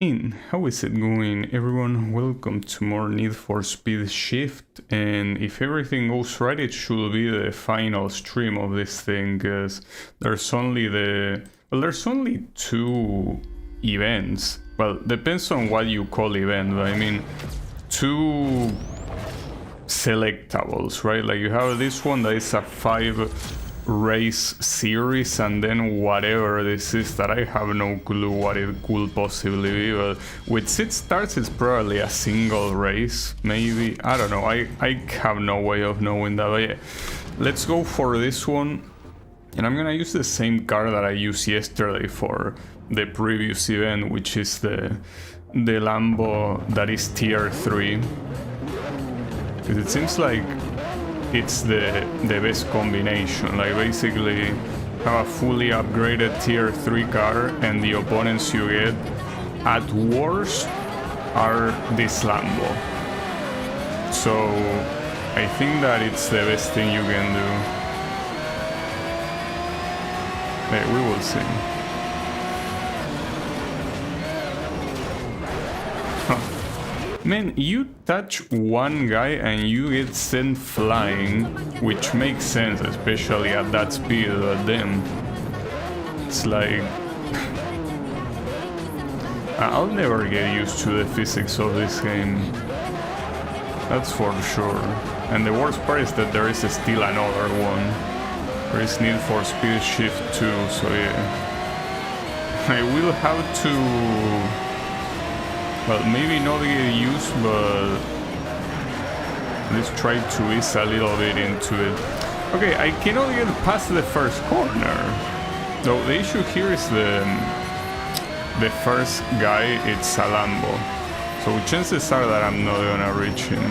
How is it going, everyone? Welcome to more Need for Speed Shift, and if everything goes right, it should be the final stream of this thing, because there's only two events. Well, depends on what you call event, but I mean two selectables, right? Like you have this one that is a 5-race series, and then whatever this is that I have no clue what it could possibly be, but with it starts, it's probably a single race, maybe. I don't know, I have no way of knowing that, but yeah, let's go for this one. And I'm gonna use the same car that I used yesterday for the previous event, which is the Lambo that is tier 3, because it seems like it's the best combination. Like basically have a fully upgraded tier 3 car, and the opponents you get at worst are this Lambo. So I think that it's the best thing you can do. Hey, we will see. Man, you touch one guy and you get sent flying, which makes sense, especially at that speed, but then it's like I'll never get used to the physics of this game, that's for sure. And the worst part is that there is still another one. There is Need for Speed Shift 2, so yeah, I will have to, well, maybe not get used, but let's try to ease a little bit into it. Okay, I cannot get past the first corner. So the issue here is the first guy, it's a Lambo. So chances are that I'm not gonna reach him.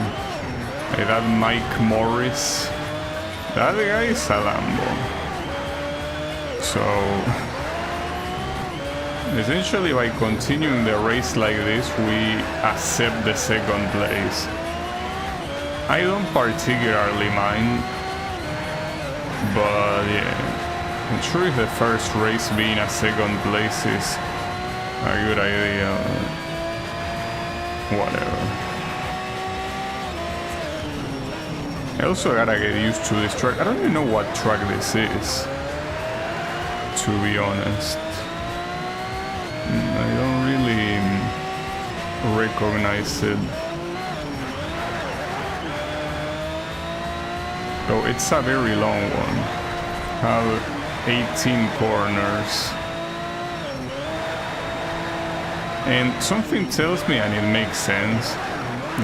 Like that Mike Morris, that guy is a Lambo. So essentially, by continuing the race like this, we accept the second place. I don't particularly mind, but yeah, I'm sure if the first race being a second place is a good idea. Whatever. I also gotta get used to this track. I don't even know what track this is, to be honest. I don't really recognize it. So it's a very long one. Have 18 corners. And something tells me, and it makes sense,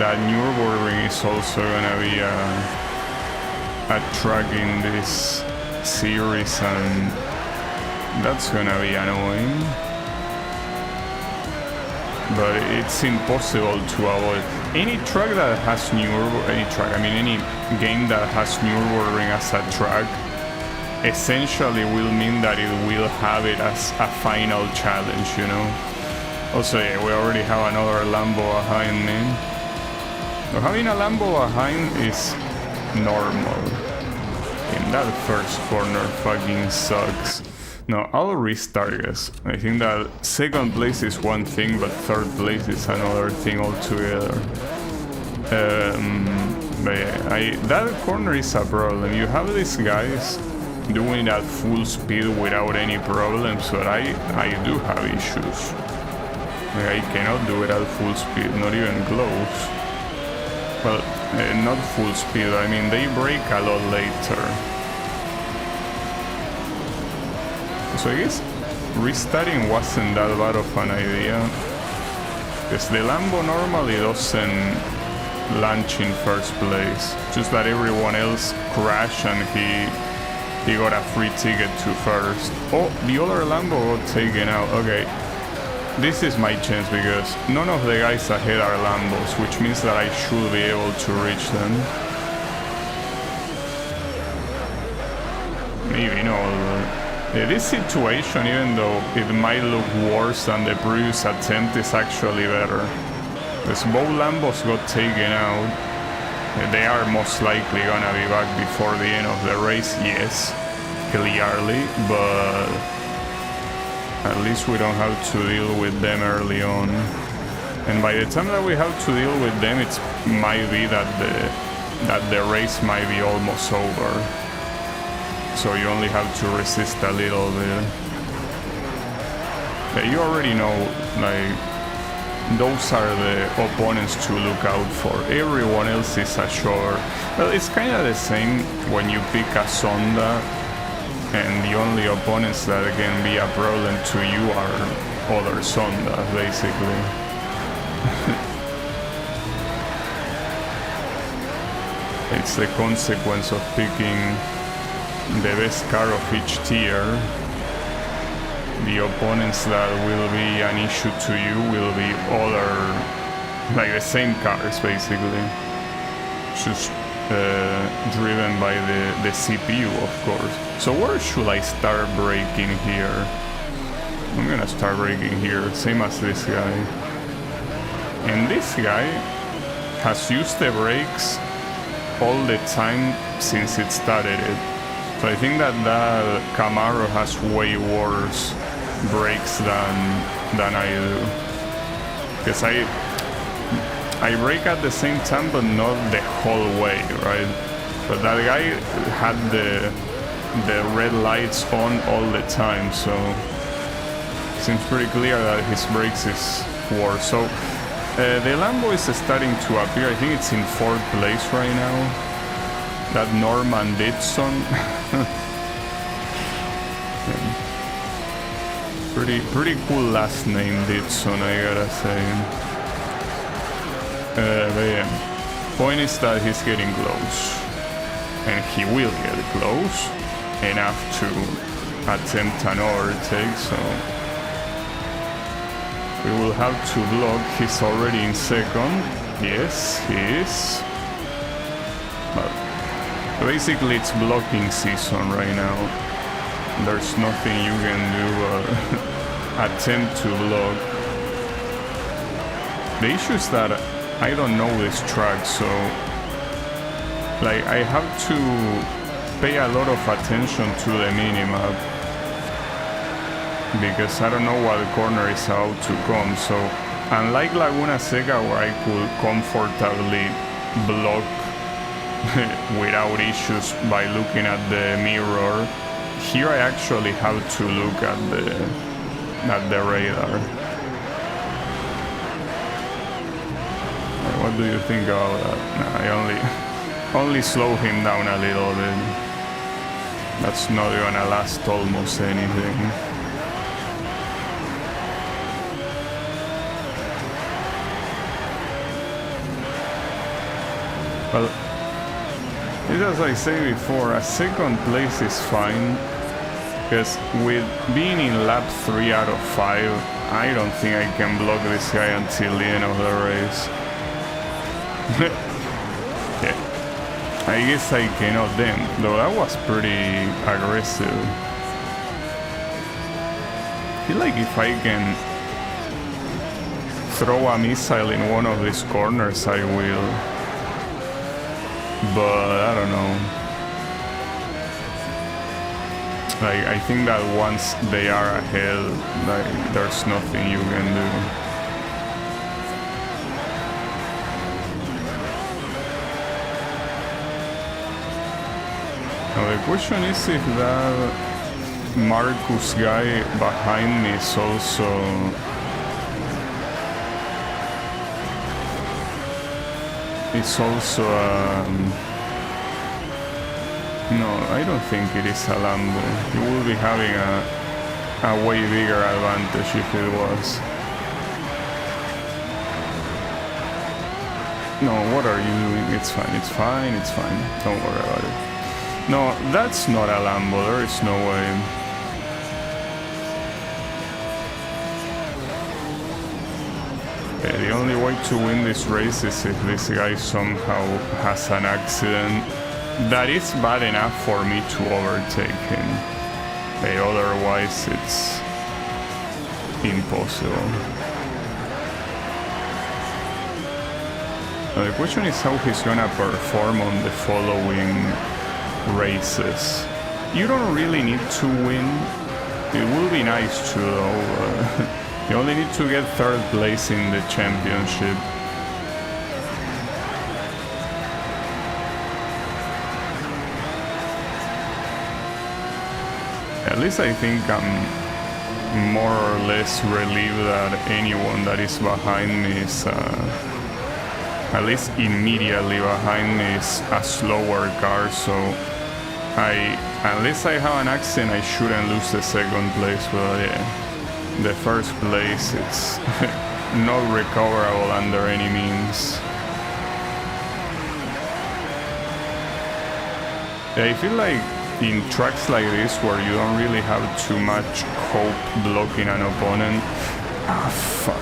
that Nürburgring is also gonna be a track in this series, and that's gonna be annoying. But it's impossible to avoid. Any track that has any game that has Nürburgring as a track essentially will mean that it will have it as a final challenge, you know? Also, yeah, we already have another Lambo behind me. So having a Lambo behind is normal. And that first corner fucking sucks. No, I'll restart, guys. I think that second place is one thing, but third place is another thing altogether. But yeah, that corner is a problem. You have these guys doing it at full speed without any problems, but I do have issues. Like, I cannot do it at full speed, not even close. Well, not full speed, I mean, they break a lot later. So I guess restarting wasn't that bad of an idea, because the Lambo normally doesn't launch in first place, just that everyone else crashed and he got a free ticket to first. Oh, the other Lambo got taken out. Okay, this is my chance, because none of the guys ahead are Lambos, which means that I should be able to reach them. Maybe not. This situation, even though it might look worse than the previous attempt, is actually better. Because both Lambos got taken out. They are most likely gonna be back before the end of the race, yes, clearly, but At least we don't have to deal with them early on. And by the time that we have to deal with them, it might be that the race might be almost over. So you only have to resist a little bit. Yeah, you already know, like, those are the opponents to look out for. Everyone else is a short. Well, it's kind of the same when you pick a Zonda, and the only opponents that can be a problem to you are other Zondas, basically. It's the consequence of picking the best car of each tier. The opponents that will be an issue to you will be other, like the same cars, basically. Just driven by the CPU, of course. So where should I start braking here? I'm gonna start braking here, same as this guy. And this guy has used the brakes all the time since it started it. So I think that Camaro has way worse brakes than I do. Because I brake at the same time, but not the whole way, right? But that guy had the red lights on all the time, so it seems pretty clear that his brakes is worse. So the Lambo is starting to appear. I think it's in 4th place right now. That Norman Didson. Pretty cool last name, Didson, I gotta say. But yeah, point is that he's getting close, and he will get close enough to attempt an overtake. So we will have to block. He's already in 2nd. Yes, he is. But basically, it's blocking season right now. There's nothing you can do attempt to block. The issue is that I don't know this track, so like I have to pay a lot of attention to the minimap because I don't know what corner is about to come. So unlike Laguna Seca, where I could comfortably block without issues by looking at the mirror, here I actually have to look at the radar. What do you think about that? Nah, I only slow him down a little bit. That's not gonna last almost anything. Well, as I say before, a 2nd place is fine, because with being in lap 3 out of 5, I don't think I can block this guy until the end of the race. Yeah, I guess I cannot then, though that was pretty aggressive. I feel like if I can throw a missile in one of these corners, I will. But I don't know. Like, I think that once they are ahead, like, there's nothing you can do. Now the question is if that Marcus guy behind me is also no, I don't think it is a Lambo. He will be having a way bigger advantage if it was. No, what are you doing? It's fine, it's fine, it's fine. Don't worry about it. No, that's not a Lambo, there is no way. The only way to win this race is if this guy somehow has an accident that is bad enough for me to overtake him. Otherwise, it's impossible. Now the question is how he's gonna perform on the following races. You don't really need to win It will be nice to, though. You only need to get 3rd place in the championship. At least I think I'm more or less relieved that anyone that is behind me is, at least immediately behind me, is a slower car, so unless I have an accident, I shouldn't lose the 2nd place, but yeah, the 1st place, it's not recoverable under any means. Yeah, I feel like in tracks like this where you don't really have too much hope blocking an opponent, fuck.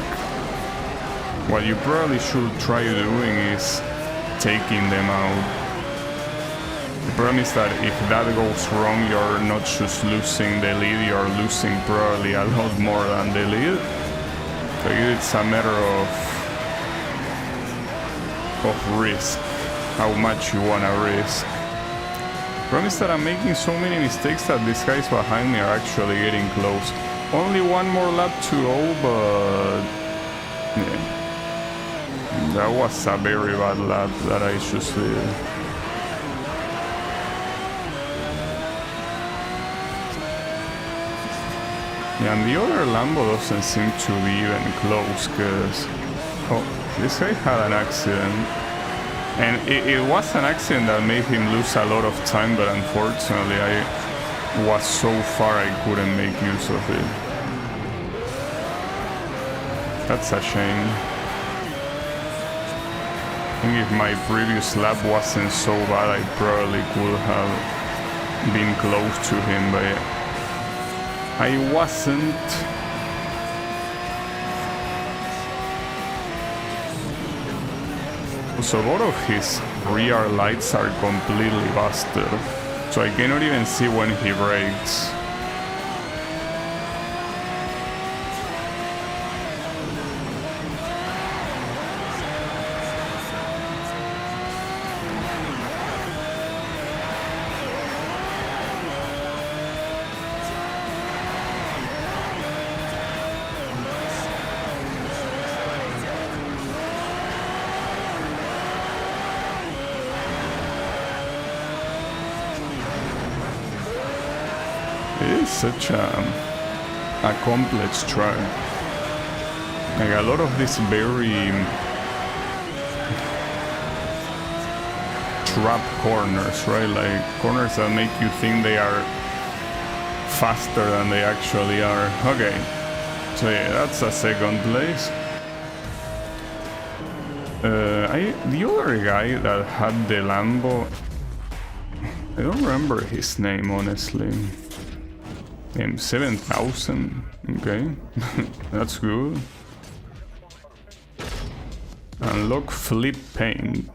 What you probably should try doing is taking them out. The problem is that if that goes wrong, you're not just losing the lead, you're losing probably a lot more than the lead. So it's a matter of risk, how much you wanna risk. The problem is that I'm making so many mistakes that these guys behind me are actually getting close. Only one more lap to go, but yeah. That was a very bad lap that I just did. Yeah, and the other Lambo doesn't seem to be even close, because... Oh, this guy had an accident. And it was an accident that made him lose a lot of time, but unfortunately I was so far I couldn't make use of it. That's a shame. I think if my previous lap wasn't so bad, I probably could have been close to him, but I wasn't. So both of his rear lights are completely busted, so I cannot even see when he brakes. It is such a complex track. Like a lot of these very trap corners, right? Like corners that make you think they are faster than they actually are. Okay, so yeah, that's a 2nd place. The other guy that had the Lambo, I don't remember his name, honestly. 7,000, okay, that's good. Unlock flip paint.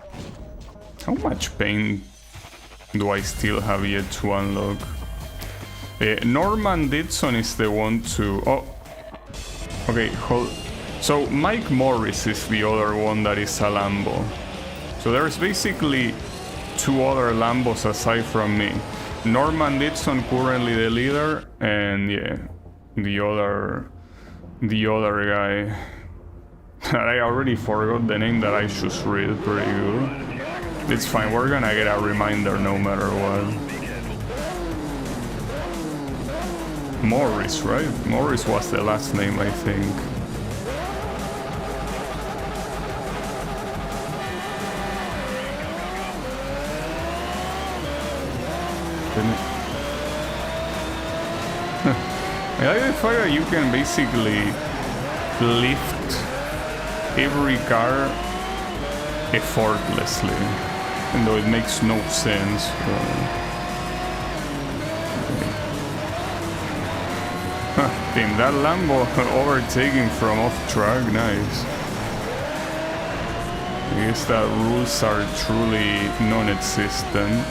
How much paint do I still have yet to unlock? Norman Didson is the one to... Oh, okay, hold. So Mike Morris is the other one that is a Lambo. So there's basically 2 other Lambos aside from me. Norman Didson currently the leader, and yeah, the other guy. I already forgot the name that I just read pretty good. It's fine, we're gonna get a reminder no matter what. Morris, right? Morris was the last name, I think. I like the fact that you can basically lift every car effortlessly, even though it makes no sense. Damn, that Lambo overtaking from off track, nice. I guess that rules are truly non-existent.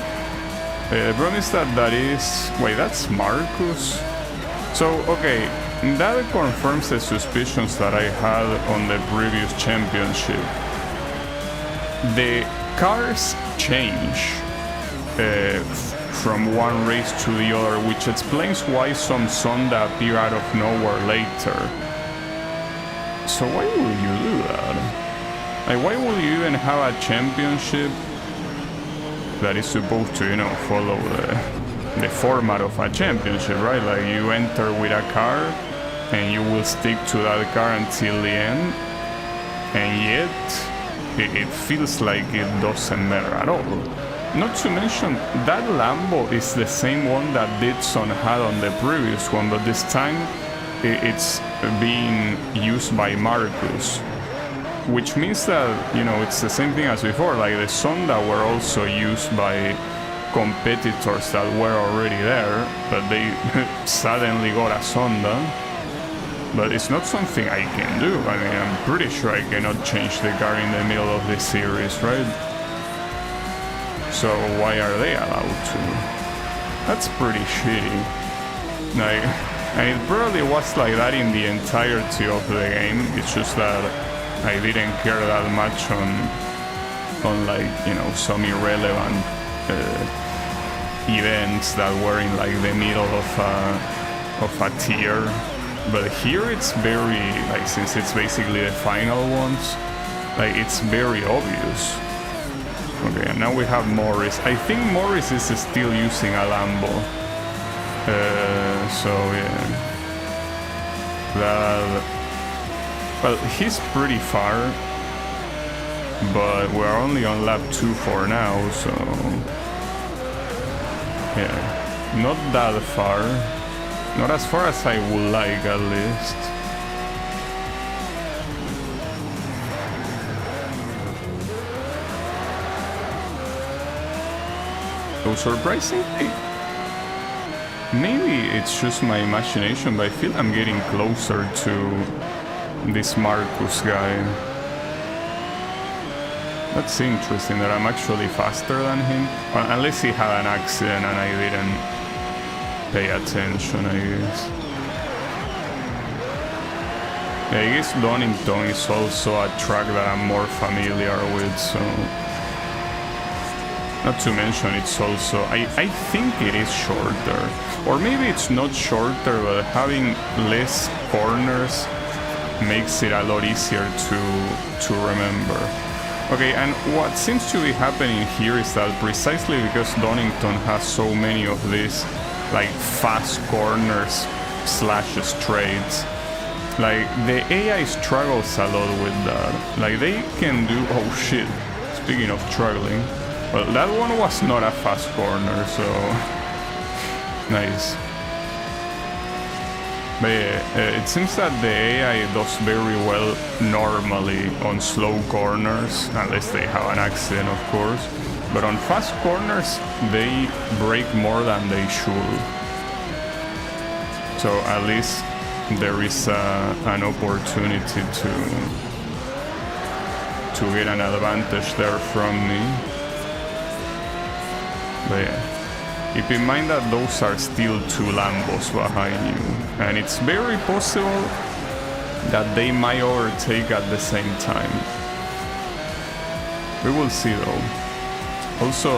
The problem is that is... Wait, that's Marcus? So, okay, that confirms the suspicions that I had on the previous championship. The cars change from one race to the other, which explains why some Zonda appear out of nowhere later. So why would you do that? Like, why would you even have a championship that is supposed to, you know, follow the format of a championship, right? Like, you enter with a car and you will stick to that car until the end, and yet it feels like it doesn't matter at all. Not to mention, that Lambo is the same one that Didson had on the previous one, but this time it's being used by Marcus. Which means that, you know, it's the same thing as before, like the Zonda were also used by competitors that were already there, but they suddenly got a Zonda. But it's not something I can do. I mean, I'm pretty sure I cannot change the car in the middle of this series, right? So why are they allowed to? That's pretty shitty. Like, and it probably was like that in the entirety of the game. It's just that I didn't care that much on like, you know, some irrelevant events that were in like the middle of a tier. But here it's very, like, since it's basically the final ones, like, it's very obvious. Okay, and now we have Morris. I think Morris is still using a Lambo. So yeah. Well, he's pretty far, but we're only on lap 2 for now, so yeah, not that far. Not as far as I would like, at least. So surprisingly, maybe it's just my imagination, but I feel I'm getting closer to this Marcus guy. That's interesting that I'm actually faster than him. Well, unless he had an accident and I didn't pay attention, I guess. Yeah, I guess Donington is also a track that I'm more familiar with, so... Not to mention it's also... I think it is shorter. Or maybe it's not shorter, but having less corners makes it a lot easier to remember. Okay, and what seems to be happening here is that precisely because Donington has so many of these like fast corners / straights, like the AI struggles a lot with that. Like they can do... Oh shit, speaking of struggling, well, that one was not a fast corner, so nice. But yeah, it seems that the AI does very well normally on slow corners, unless they have an accident, of course. But on fast corners, they brake more than they should. So at least there is an opportunity to get an advantage there from me. But yeah, keep in mind that those are still 2 Lambos behind you. And it's very possible that they might overtake at the same time. We will see though. Also,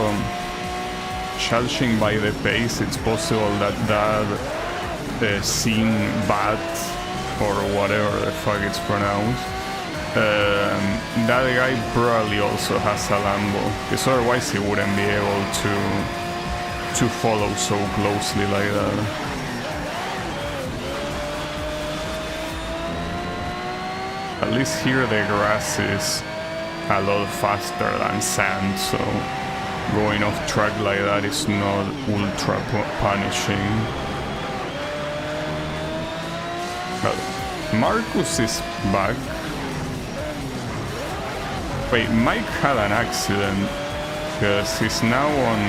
judging by the pace, it's possible that scene bat, or whatever the fuck it's pronounced, that guy probably also has a Lambo, because otherwise he wouldn't be able to follow so closely like that. At least here the grass is a lot faster than sand, so going off track like that is not ultra punishing. Well, Marcus is back. Wait, Mike had an accident because he's now on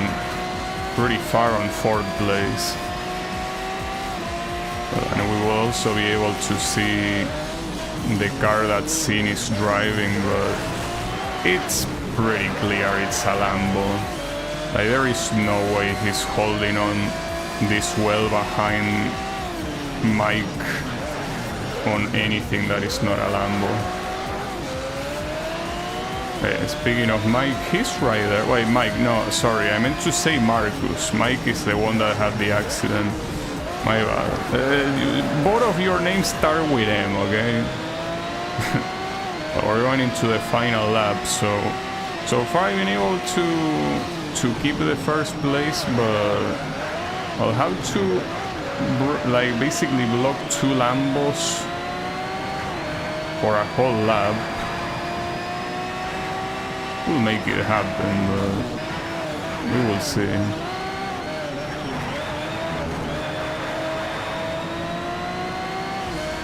pretty far on 4th place. And we will also be able to see the car that Sin is driving, but it's pretty clear it's a Lambo. Like, there is no way he's holding on this well behind Mike on anything that is not a Lambo. Speaking of Mike, he's right there. Wait, Mike, no, sorry, I meant to say Marcus. Mike is the one that had the accident. My bad. Both of your names start with M, okay? We're going into the final lap, so far I've been able to keep the first place, but I'll have to like basically block 2 Lambos for a whole lap. We'll make it happen, but we will see.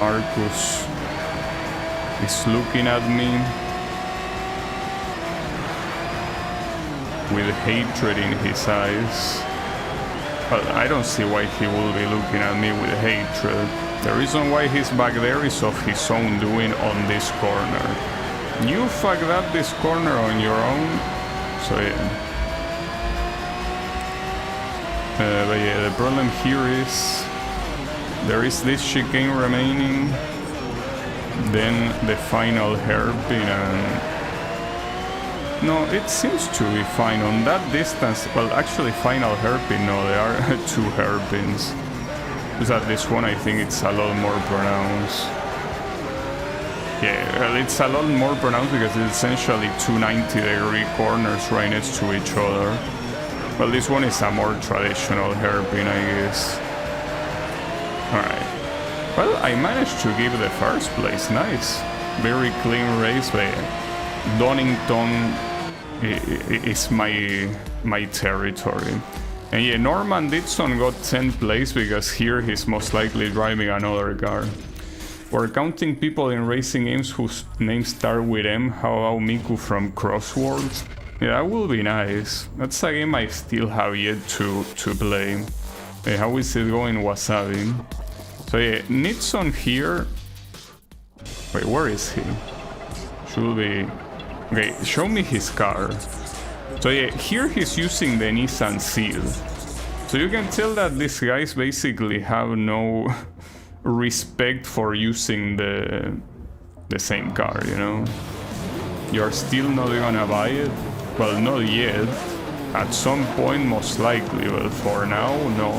Marcus is looking at me with hatred in his eyes. Well, I don't see why he will be looking at me with hatred. The reason why he's back there is of his own doing on this corner. You fucked up this corner on your own, so yeah. But yeah, the problem here is there is this chicane remaining, then the final hairpin, and no, it seems to be fine on that distance. Well, actually, final hairpin, no, there are 2 hairpins. Just that this one, I think it's a lot more pronounced. Yeah, well, it's a lot more pronounced because it's essentially 2 90-degree corners right next to each other. Well, this one is a more traditional hairpin, I guess. Alright. Well, I managed to give the first place. Nice. Very clean race, but Donington is my territory. And yeah, Norman Dixon got 10th place because here he's most likely driving another car. We're counting people in racing games whose names start with M. How about Miku from Crosswords? Yeah, that will be nice. That's a game I still have yet to play. Hey, how is it going, Wasabi? So yeah, Nitson here. Wait, where is he? Should be... Okay, show me his car. So yeah, here he's using the Nissan Seal. So you can tell that these guys basically have no respect for using the same car, you know? You're still not gonna buy it? Well, not yet. At some point, most likely, but for now, no.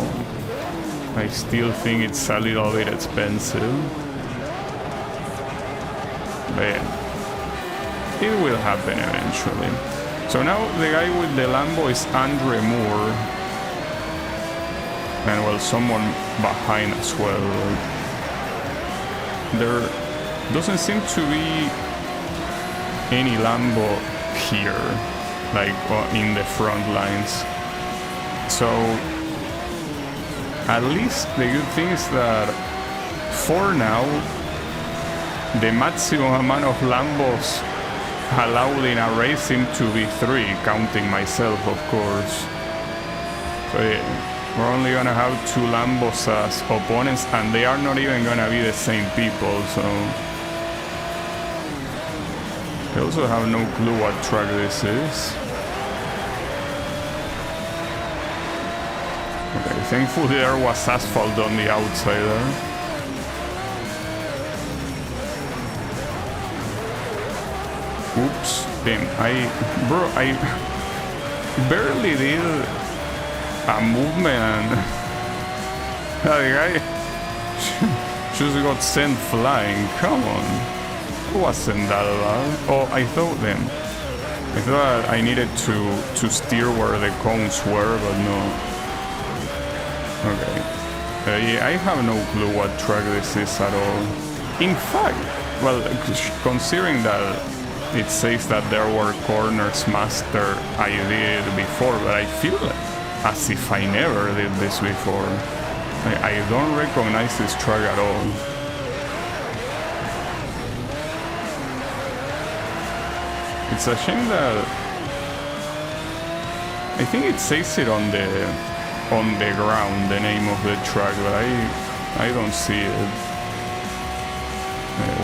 I still think it's a little bit expensive. But yeah, it will happen eventually. So now the guy with the Lambo is Andre Moore. And well, someone behind as well. There doesn't seem to be any Lambo here, like in the front lines. So at least the good thing is that for now the maximum amount of Lambos allowed in a race seem to be 3, counting myself, of course. So yeah, we're only gonna have 2 Lambos as opponents, and they are not even gonna be the same people, so I also have no clue what track this is. Okay, thankfully there was asphalt on the outside there. Oops, damn, I barely did a movement and that guy just got sent flying. Come on, it wasn't that bad. Oh, I thought I needed to steer where the cones were, but no. Okay, yeah, I have no clue what track this is at all. In fact, well, considering that it says that there were corners master, I did it before, but I feel as if I never did this before. I don't recognize this track at all. It's a shame that I think it says it on the ground, the name of the track, but I don't see it.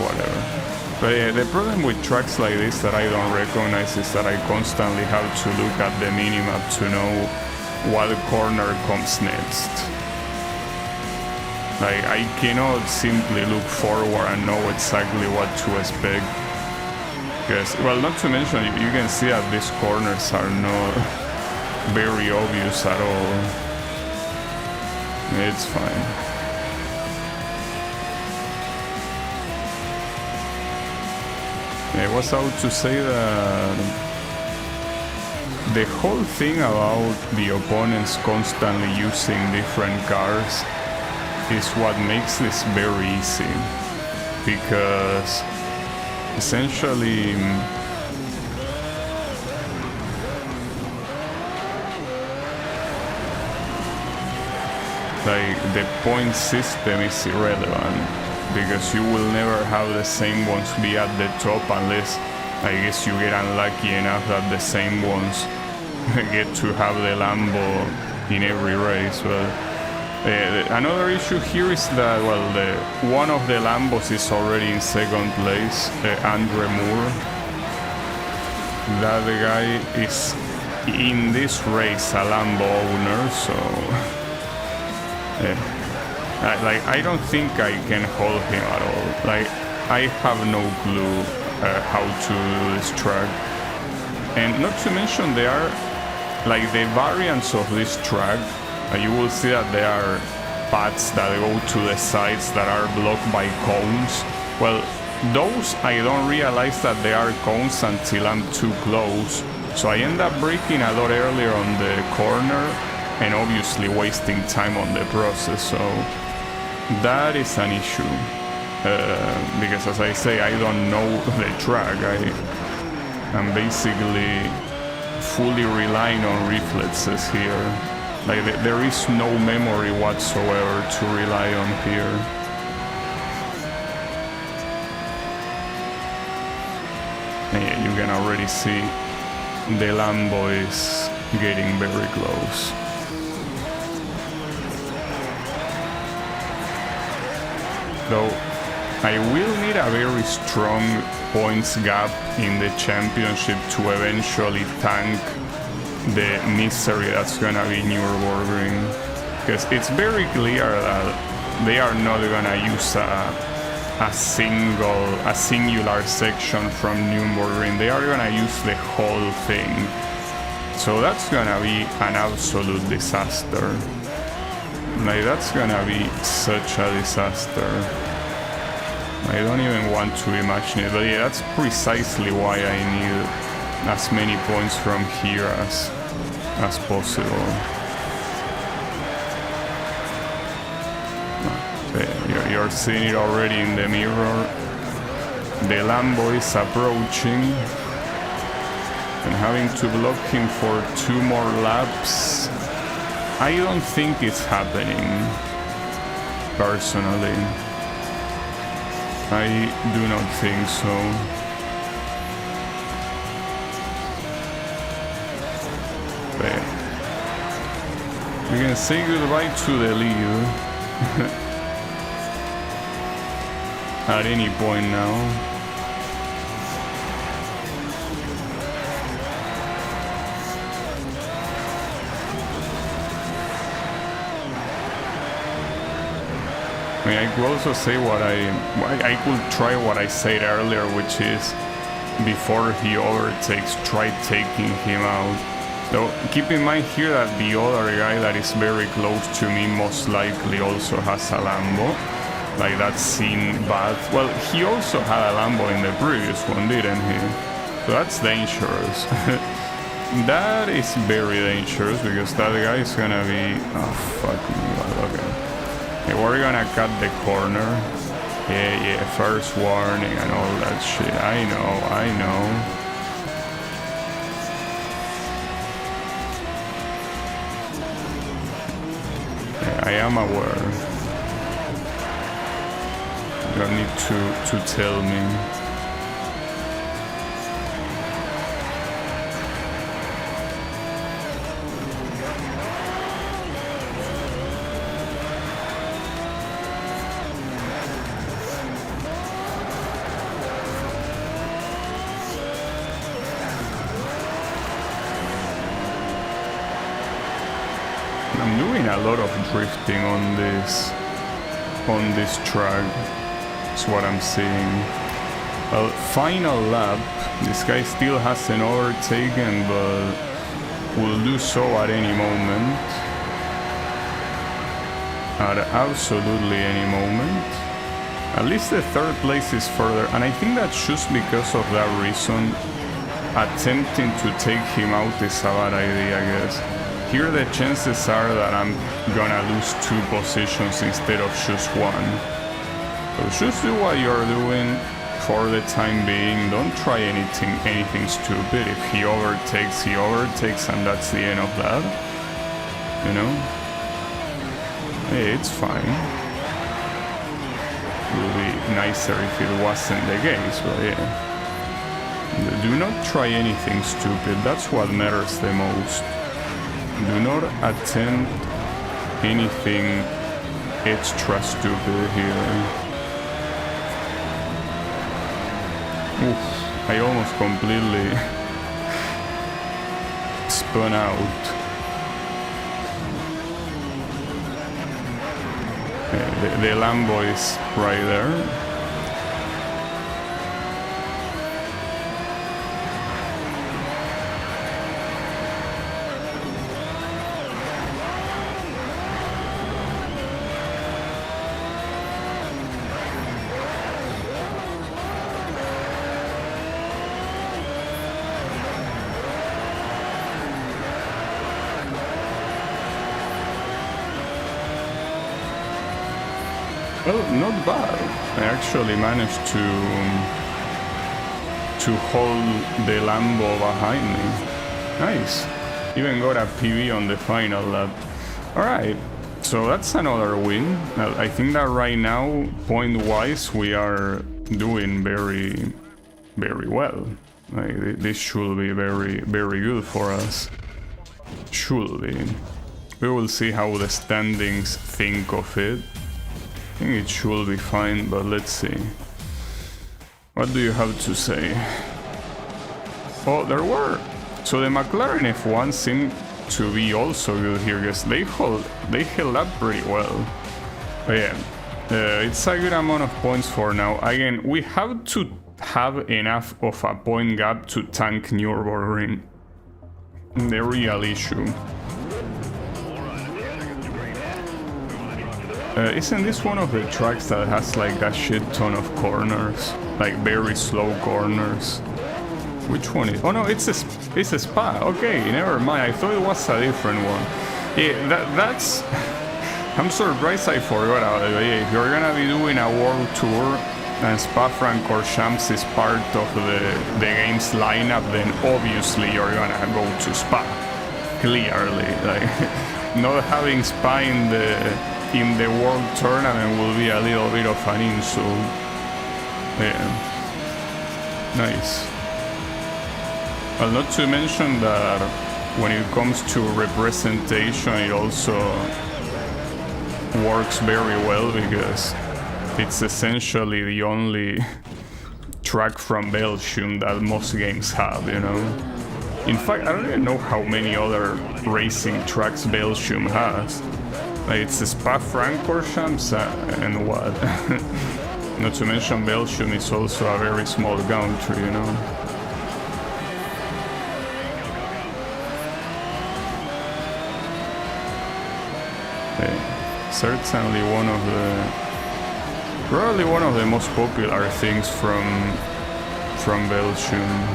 Whatever. But yeah, the problem with tracks like this that I don't recognize is that I constantly have to look at the minimap to know what corner comes next. Like, I cannot simply look forward and know exactly what to expect. Because, well, not to mention, you can see that these corners are not very obvious at all. It's fine. I was out to say that the whole thing about the opponents constantly using different cars is what makes this very easy. Because essentially like the point system is irrelevant, because you will never have the same ones be at the top unless, I guess, you get unlucky enough that the same ones get to have the Lambo in every race. Well, another issue here is that, well, one of the Lambos is already in second place, Andre Moore. That guy is in this race a Lambo owner, so I don't think I can hold him at all. Like, I have no clue how to do this track. And not to mention, there are like the variants of this track. You will see that there are paths that go to the sides that are blocked by cones. Well, those I don't realize that they are cones until I'm too close. So I end up braking a lot earlier on the corner and obviously wasting time on the process. So that is an issue. Because as I say, I don't know the track. I'm basically fully relying on reflexes here. Like, there is no memory whatsoever to rely on here. And yeah, you can already see the Lambo is getting very close. Though I will need a very strong points gap in the championship to eventually tank the misery that's gonna be Nürburgring, because it's very clear that they are not gonna use a singular section from Nürburgring. They are gonna use the whole thing, so that's gonna be an absolute disaster. Like, that's gonna be such a disaster. I don't even want to imagine it, but yeah, that's precisely why I need as many points from here as possible. You're seeing it already in the mirror. The Lambo is approaching, and having to block him for 2 more laps, I don't think it's happening, personally. I do not think so. But we can say goodbye to the lead at any point now. I mean, I could also say what I could try what I said earlier, which is, before he overtakes, try taking him out. Though keep in mind here that the other guy that is very close to me most likely also has a Lambo. Like, that's seen bad. Well, he also had a Lambo in the previous one, didn't he? So that's dangerous. That is very dangerous, because that guy is gonna be... Oh, fuck me. Well, okay. Okay, we're gonna cut the corner. Yeah, first warning and all that shit. I know. Yeah, I am aware. You don't need to tell me. I'm doing a lot of drifting on this track. That's what I'm seeing. Well, final lap. This guy still hasn't overtaken, but will do so at any moment. At absolutely any moment. At least the third place is further, and I think that's just because of that reason. Attempting to take him out is a bad idea, I guess. Here the chances are that I'm gonna lose 2 positions instead of just 1. So just do what you're doing for the time being. Don't try anything stupid. If he overtakes, he overtakes, and that's the end of that. You know? Hey, it's fine. It would be nicer if it wasn't the case, but yeah. Do not try anything stupid. That's what matters the most. Do not attempt anything extra stupid here. Oof, I almost completely spun out. The Lambo is right there. Well, not bad. I actually managed to hold the Lambo behind me. Nice. Even got a PB on the final lap. Alright, so that's another win. I think that right now, point-wise, we are doing very, very well. Like, this should be very, very good for us. Should be. We will see how the standings think of it. I think it should be fine, but let's see. What do you have to say? Oh, there were. So the McLaren F1 seemed to be also good here, because they held up pretty well. But yeah, it's a good amount of points for now. Again, we have to have enough of a point gap to tank Nürburgring. The real issue. Isn't this one of the tracks that has like a shit ton of corners? Like very slow corners? Which one is... Oh no, it's a Spa. Okay, never mind. I thought it was a different one. Yeah, that's... I'm surprised I forgot about it. Yeah, if you're gonna be doing a world tour and Spa-Francorchamps is part of the game's lineup, then obviously you're gonna go to Spa. Clearly. Like, not having Spa in the world tournament will be a little bit of an insult. Yeah. Nice. Well, not to mention that when it comes to representation, it also works very well because it's essentially the only track from Belgium that most games have, you know. In fact, I don't even know how many other racing tracks Belgium has. Like, it's Spa-Francorchamps and what? Not to mention Belgium is also a very small country, you know. Okay. Certainly probably one of the most popular things from Belgium.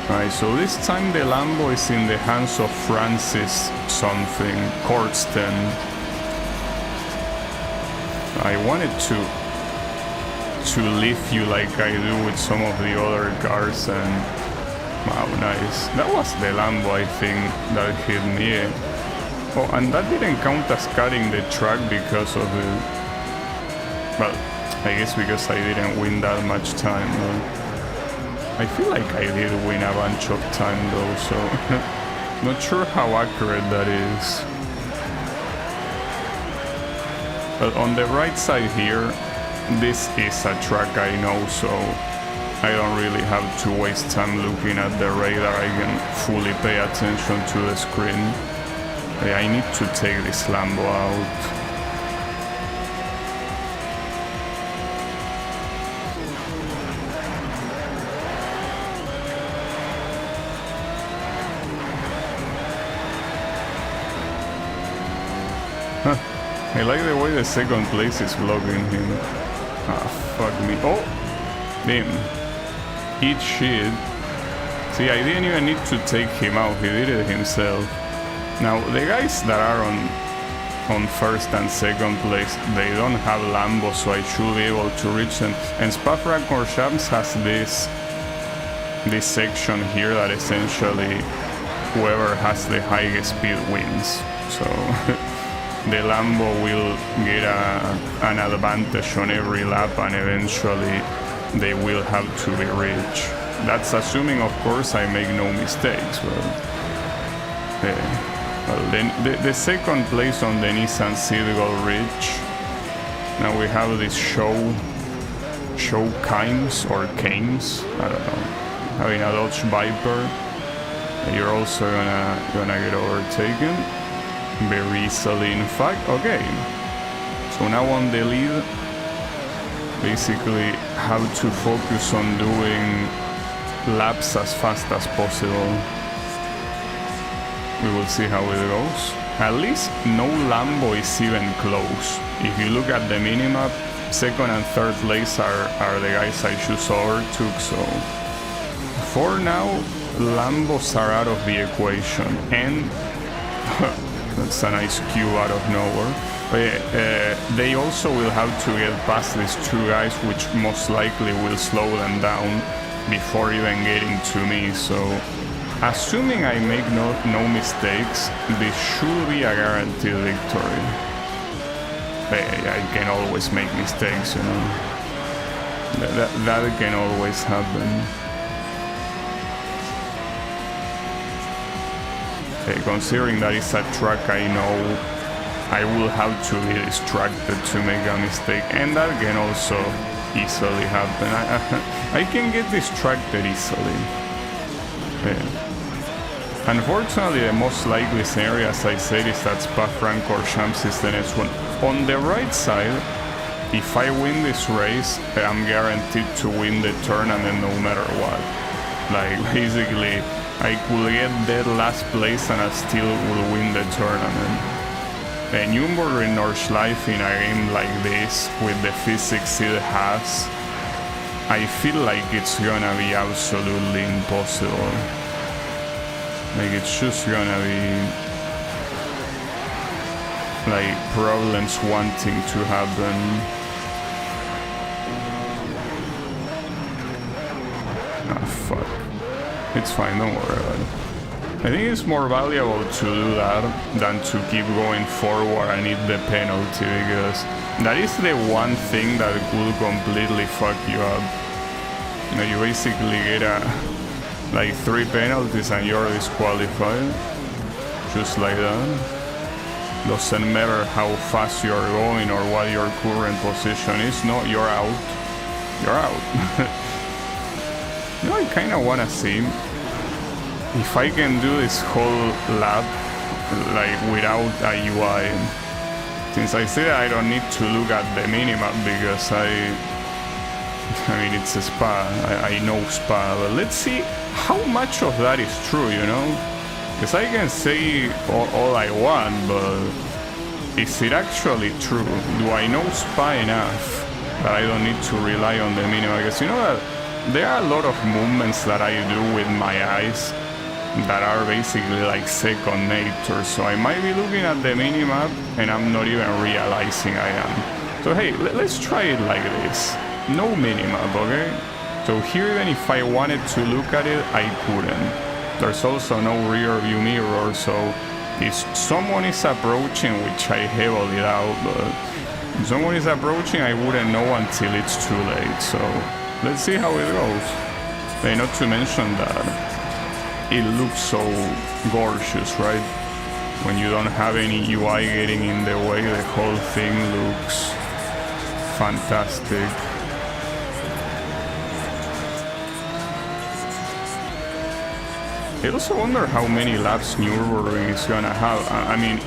Alright, so this time the Lambo is in the hands of Francis something, Kortsten. I wanted to leave you like I do with some of the other cars, and wow, nice. That was the Lambo, I think, that hit me. Oh, and that didn't count as cutting the track because of the... Well, I guess because I didn't win that much time. I feel like I did win a bunch of time though, so not sure how accurate that is. But on the right side here, this is a track I know, so I don't really have to waste time looking at the radar. I can fully pay attention to the screen. I need to take this Lambo out. I like the way the second place is blocking him. Ah, fuck me. Oh! Damn. Eat shit. See, I didn't even need to take him out, he did it himself. Now, the guys that are on first and second place, they don't have Lambo, so I should be able to reach them. And Spa-Francorchamps has this section here that essentially whoever has the highest speed wins. So the Lambo will get an advantage on every lap, and eventually they will have to be rich. That's assuming, of course, I make no mistakes. Well, then the second place on the Nissan Citgo Ridge. Now we have this show Kimes or Kames, I don't know. Having a Dodge Viper. You're also gonna get overtaken very easily, in fact. Okay, so now on the lead, basically have to focus on doing laps as fast as possible. We will see how it goes. At least no Lambo is even close. If you look at the minimap, second and third place are the guys I just overtook, so for now Lambos are out of the equation. And that's a nice cue out of nowhere. But they also will have to get past these two guys, which most likely will slow them down before even getting to me. So assuming I make no mistakes, this should be a guaranteed victory. But I can always make mistakes, you know. That can always happen. Considering that it's a track I know, I will have to be distracted to make a mistake, and that can also easily happen. I can get distracted easily. Unfortunately, the most likely scenario, as I said, is that Spa-Francorchamps is the next one. On the right side, if I win this race, I'm guaranteed to win the tournament no matter what. Like, basically, I could get dead last place and I still will win the tournament. And Nürburgring Nordschleife in a game like this, with the physics it has, I feel like it's gonna be absolutely impossible. Like, it's just gonna be like problems wanting to happen. Ah, fuck. It's fine, don't worry about it. I think it's more valuable to do that than to keep going forward and eat the penalty, because that is the one thing that could completely fuck you up. You know, you basically get like 3 penalties and you're disqualified. Just like that. Doesn't matter how fast you're going or what your current position is. No, you're out. You're out. You know, I kind of want to see if I can do this whole lap like without a UI. Since I say I don't need to look at the minimap because I mean, it's a Spa, I know Spa, but let's see how much of that is true, you know? Because I can say all I want, but is it actually true? Do I know Spa enough that I don't need to rely on the minimap? Because you know that there are a lot of movements that I do with my eyes that are basically like second nature, so I might be looking at the minimap and I'm not even realizing I am. So hey, let's try it like this. No minimap, okay? So here, even if I wanted to look at it, I couldn't. There's also no rear view mirror, so if someone is approaching, which I heavily doubt, but if someone is approaching, I wouldn't know until it's too late. So let's see how it goes. And not to mention that it looks so gorgeous, right? When you don't have any UI getting in the way, the whole thing looks fantastic. I also wonder how many laps Nürburgring is gonna have. I mean,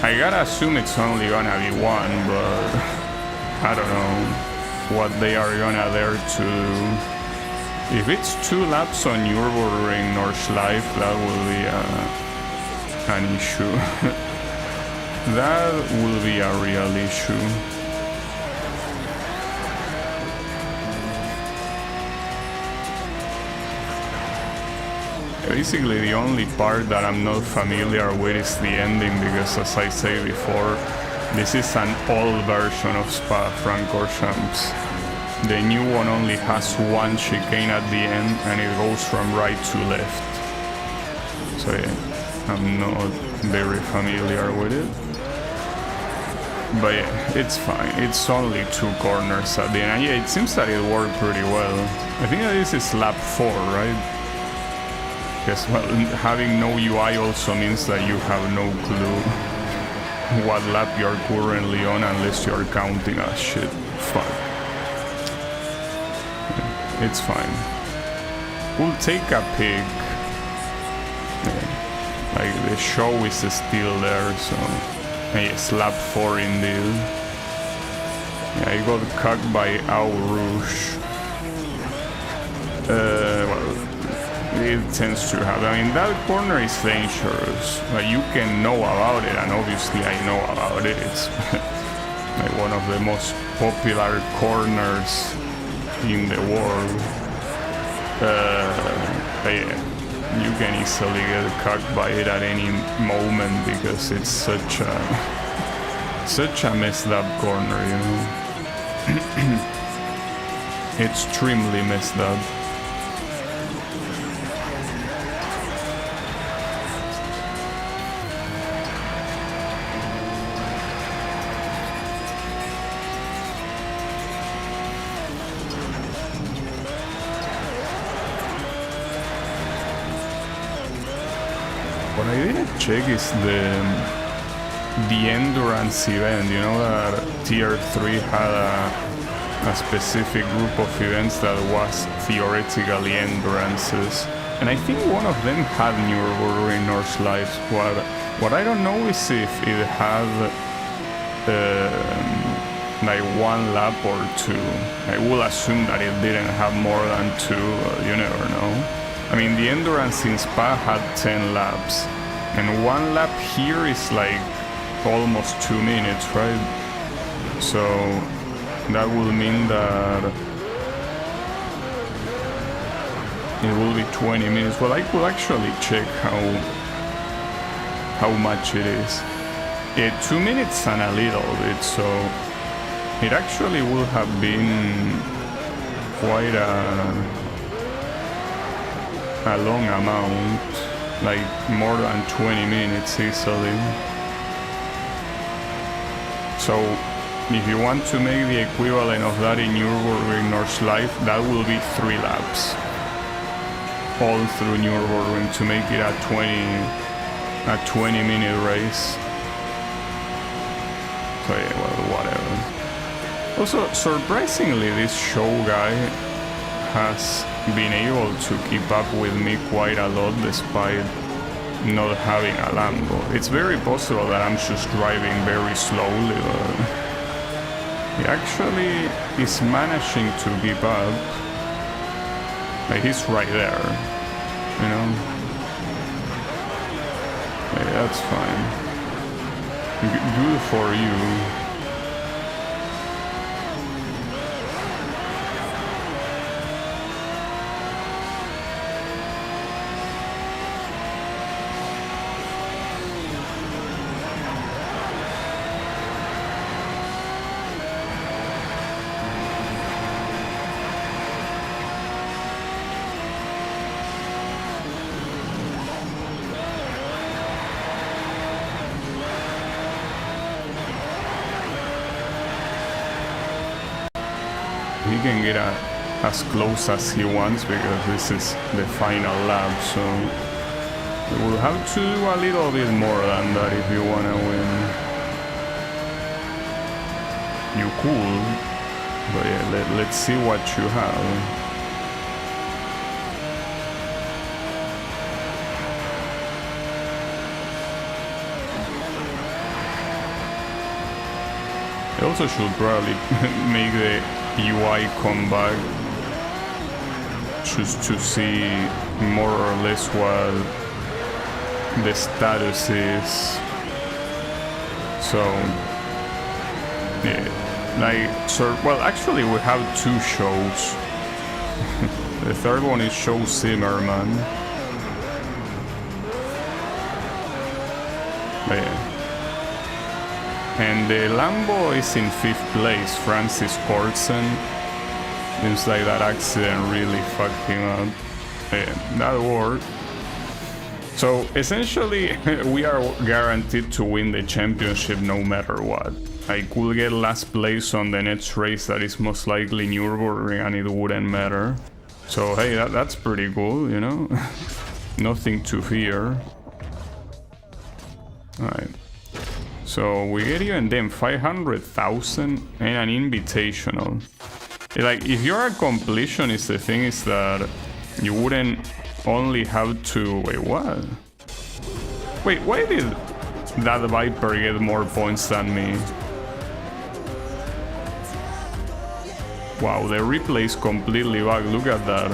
I gotta assume it's only gonna be one, but I don't know what they are gonna dare to do. If it's 2 laps on Nürburgring Nordschleife, that will be an issue. that will be a real issue. Basically, the only part that I'm not familiar with is the ending, because as I say before, this is an old version of Spa-Francorchamps. The new one only has one chicane at the end, and it goes from right to left. So yeah, I'm not very familiar with it. But yeah, it's fine. It's only 2 corners at the end. And yeah, it seems that it worked pretty well. I think that this is lap 4, right? Yes, well, having no UI also means that you have no clue what lap you're currently on, unless you're counting as shit. Fuck. Yeah, it's fine. We'll take a pic. Yeah. Like, the show is still there, so... Yes, lap 4 indeed. Yeah, I got cucked by Au Rouge. Well... It tends to have. I mean, that corner is dangerous. Like, you can know about it, and obviously I know about it. It's like one of the most popular corners in the world. Yeah, you can easily get cucked by it at any moment, because it's such a messed up corner, you know. Extremely messed up. What I didn't check is the endurance event. You know that Tier 3 had a specific group of events that was theoretically endurances, and I think one of them had Nürburgring or Schleife. What I don't know is if it had like 1 lap or 2. I will assume that it didn't have more than 2. You never know. I mean, the endurance in Spa had 10 laps, and 1 lap here is like almost 2 minutes, right? So that will mean that it will be 20 minutes. Well, I could actually check how much it is. 2 minutes and a little bit, so it actually will have been quite a long amount, like more than 20 minutes easily. So if you want to make the equivalent of that in Nürburgring or Schleife, that will be 3 laps all through Nürburgring to make it a 20-minute race. So yeah, well, whatever. Also, surprisingly, this show guy has been able to keep up with me quite a lot despite not having a Lambo. It's very possible that I'm just driving very slowly, but he actually is managing to keep up. Like, he's right there, you know? Yeah, that's fine. Good for you. He can get as close as he wants, because this is the final lap, so you will have to do a little bit more than that if you want to win. You could, but yeah, let's see what you have. I also should probably make the UI come back just to see more or less what the status is, So yeah, like, so, well, actually we have 2 shows. The third one is Show Zimmerman. But yeah. And the Lambo is in 5th place, Francis Corson. Seems like that accident really fucked him up. Yeah, that worked. So essentially, we are guaranteed to win the championship no matter what. I could get last place on the next race that is most likely Nürburgring and it wouldn't matter. So hey, that's pretty cool, you know? Nothing to fear. Alright. So we get even them 500,000 and an invitational. Like, if you're a completionist, the thing is that you wouldn't only have to... Wait, what? Wait, why did that Viper get more points than me? Wow, the replay is completely back. Look at that.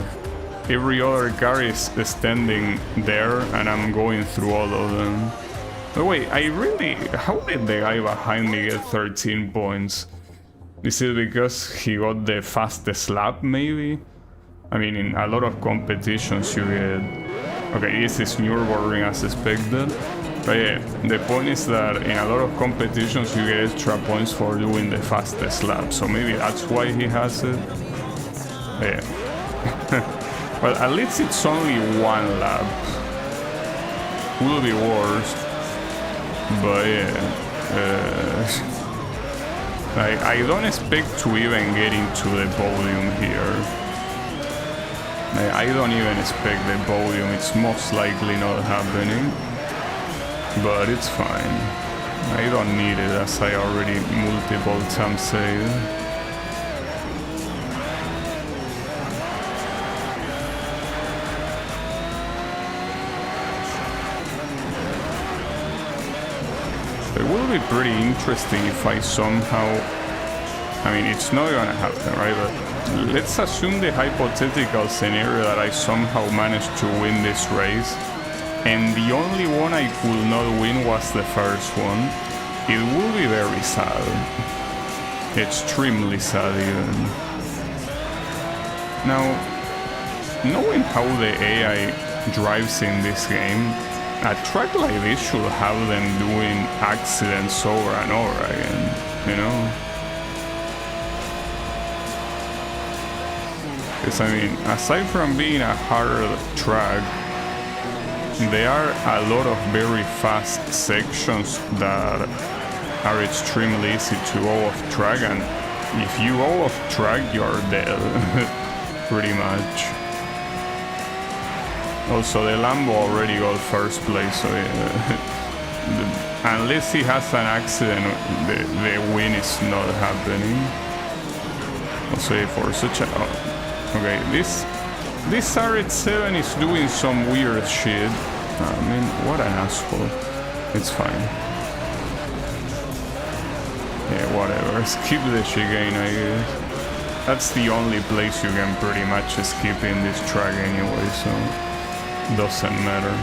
Every other car is standing there and I'm going through all of them. But wait, I really... How did the guy behind me get 13 points? Is it because he got the fastest lap, maybe? I mean, in a lot of competitions you get... Okay, this is Nürburgring as expected. But yeah, the point is that in a lot of competitions you get extra points for doing the fastest lap. So maybe that's why he has it. Yeah. Well, at least it's only 1 lap. Will be worse. But yeah. I don't expect to even get into the podium here. I don't even expect the podium, it's most likely not happening. But it's fine. I don't need it, as I already multiple times said. It will be pretty interesting if I somehow... I mean, it's not gonna happen, right? But let's assume the hypothetical scenario that I somehow managed to win this race, and the only one I could not win was the first one. It will be very sad. Extremely sad even. Now, knowing how the AI drives in this game, a track like this should have them doing accidents over and over again, you know? Because, I mean, aside from being a hard track, there are a lot of very fast sections that are extremely easy to go off track, and if you go off track, you're dead, pretty much. Also, the Lambo already got first place, so yeah. Unless he has an accident, the win is not happening. Also, for such a... Okay, this RX-7 is doing some weird shit. I mean, what an asshole. It's fine. Yeah, whatever. Skip the chicane, I guess. That's the only place you can pretty much skip in this track anyway, so... doesn't matter.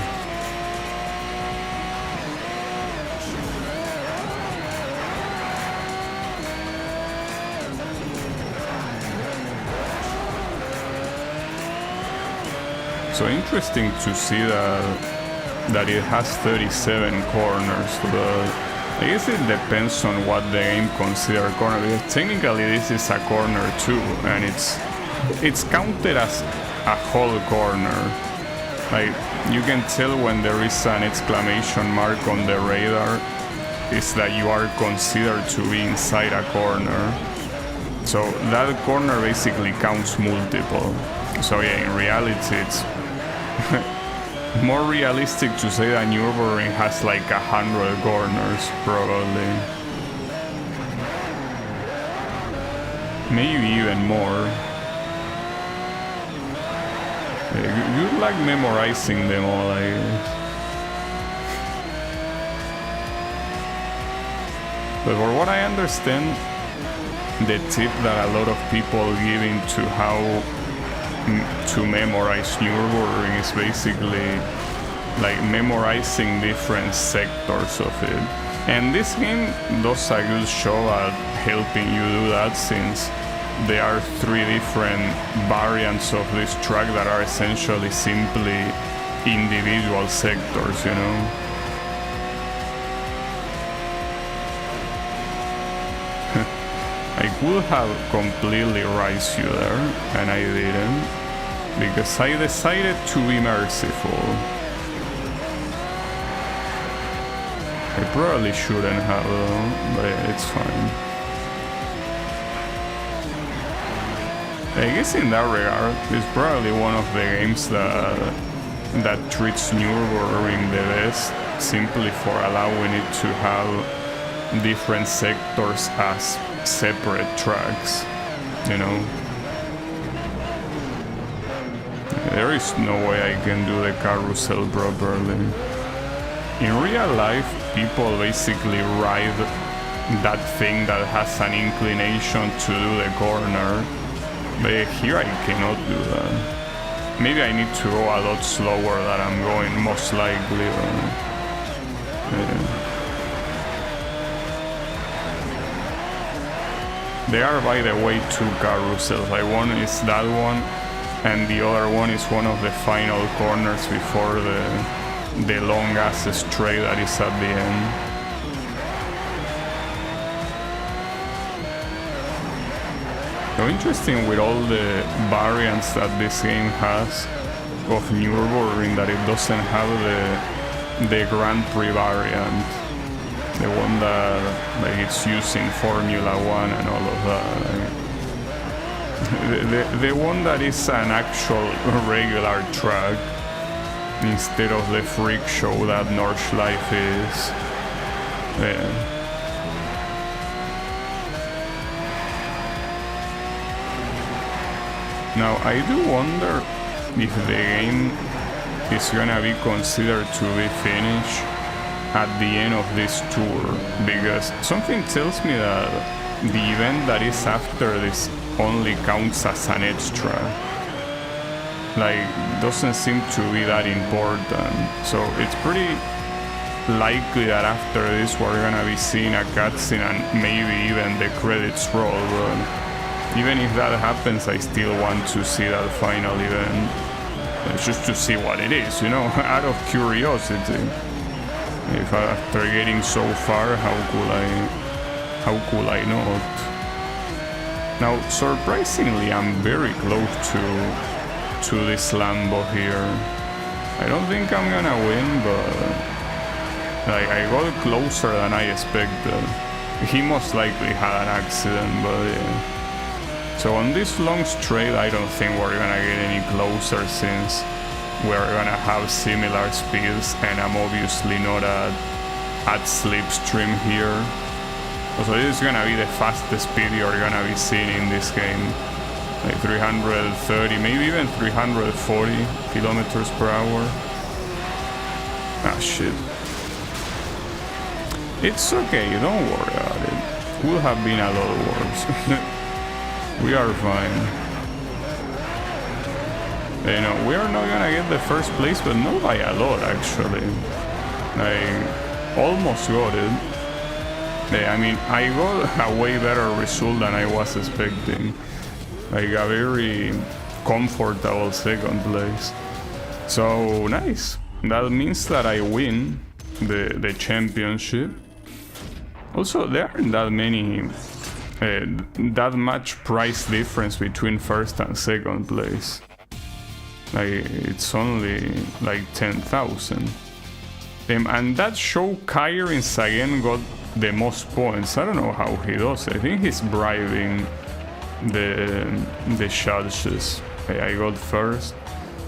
So interesting to see that it has 37 corners, but I guess it depends on what the game considers corner, because technically this is a corner too, and it's counted as a whole corner. Like, you can tell when there is an exclamation mark on the radar, is that you are considered to be inside a corner. So that corner basically counts multiple. So yeah, in reality it's more realistic to say that Nürburgring has like 100 corners, probably. Maybe even more. You like memorizing them all, I guess. But for what I understand, the tip that a lot of people give into how to memorize Nürburgring is basically like memorizing different sectors of it. And this game does a good job at helping you do that, since there are 3 different variants of this track that are essentially simply individual sectors, you know. I could have completely raised you there, and I didn't, because I decided to be merciful. I probably shouldn't have though, but it's fine. I guess in that regard, it's probably one of the games that treats Nürburgring the best, simply for allowing it to have different sectors as separate tracks, you know. There is no way I can do the carousel properly. In real life, people basically ride that thing that has an inclination to do the corner, but here I cannot do that. Maybe I need to go a lot slower than I'm going, most likely. There are, by the way, 2 carousels. Like, one is that one, and the other one is one of the final corners before the long ass straight that is at the end. So interesting with all the variants that this game has of Nürburgring, that it doesn't have the Grand Prix variant, the one that like it's using Formula 1 and all of that. The one that is an actual regular track, instead of the freak show that Nordschleife is. Yeah. Now I do wonder if the game is gonna be considered to be finished at the end of this tour, because something tells me that the event that is after this only counts as an extra. Like, doesn't seem to be that important. So it's pretty likely that after this we're gonna be seeing a cutscene and maybe even the credits roll, but even if that happens, I still want to see that final event, just to see what it is, you know, out of curiosity. If after getting so far, how could I not? Now, surprisingly, I'm very close to this Lambo here. I don't think I'm gonna win, but like, I got closer than I expected. He most likely had an accident, but yeah. So on this long straight, I don't think we're gonna get any closer, since we're gonna have similar speeds, and I'm obviously not at slipstream here. So this is gonna be the fastest speed you're gonna be seeing in this game. Like 330, maybe even 340 kilometers per hour. Ah, shit. It's okay, don't worry about it. Could have been a lot worse. We are fine. You know, we are not gonna get the first place, but not by a lot, actually. I almost got it. Yeah, I mean, I got a way better result than I was expecting. Like a very comfortable second place. So, nice. That means that I win the championship. Also, there aren't that many... that much price difference between first and second place. Like, it's only like 10,000. And that show Kyrins again got the most points. I don't know how he does it. I think he's bribing the judges. I got first.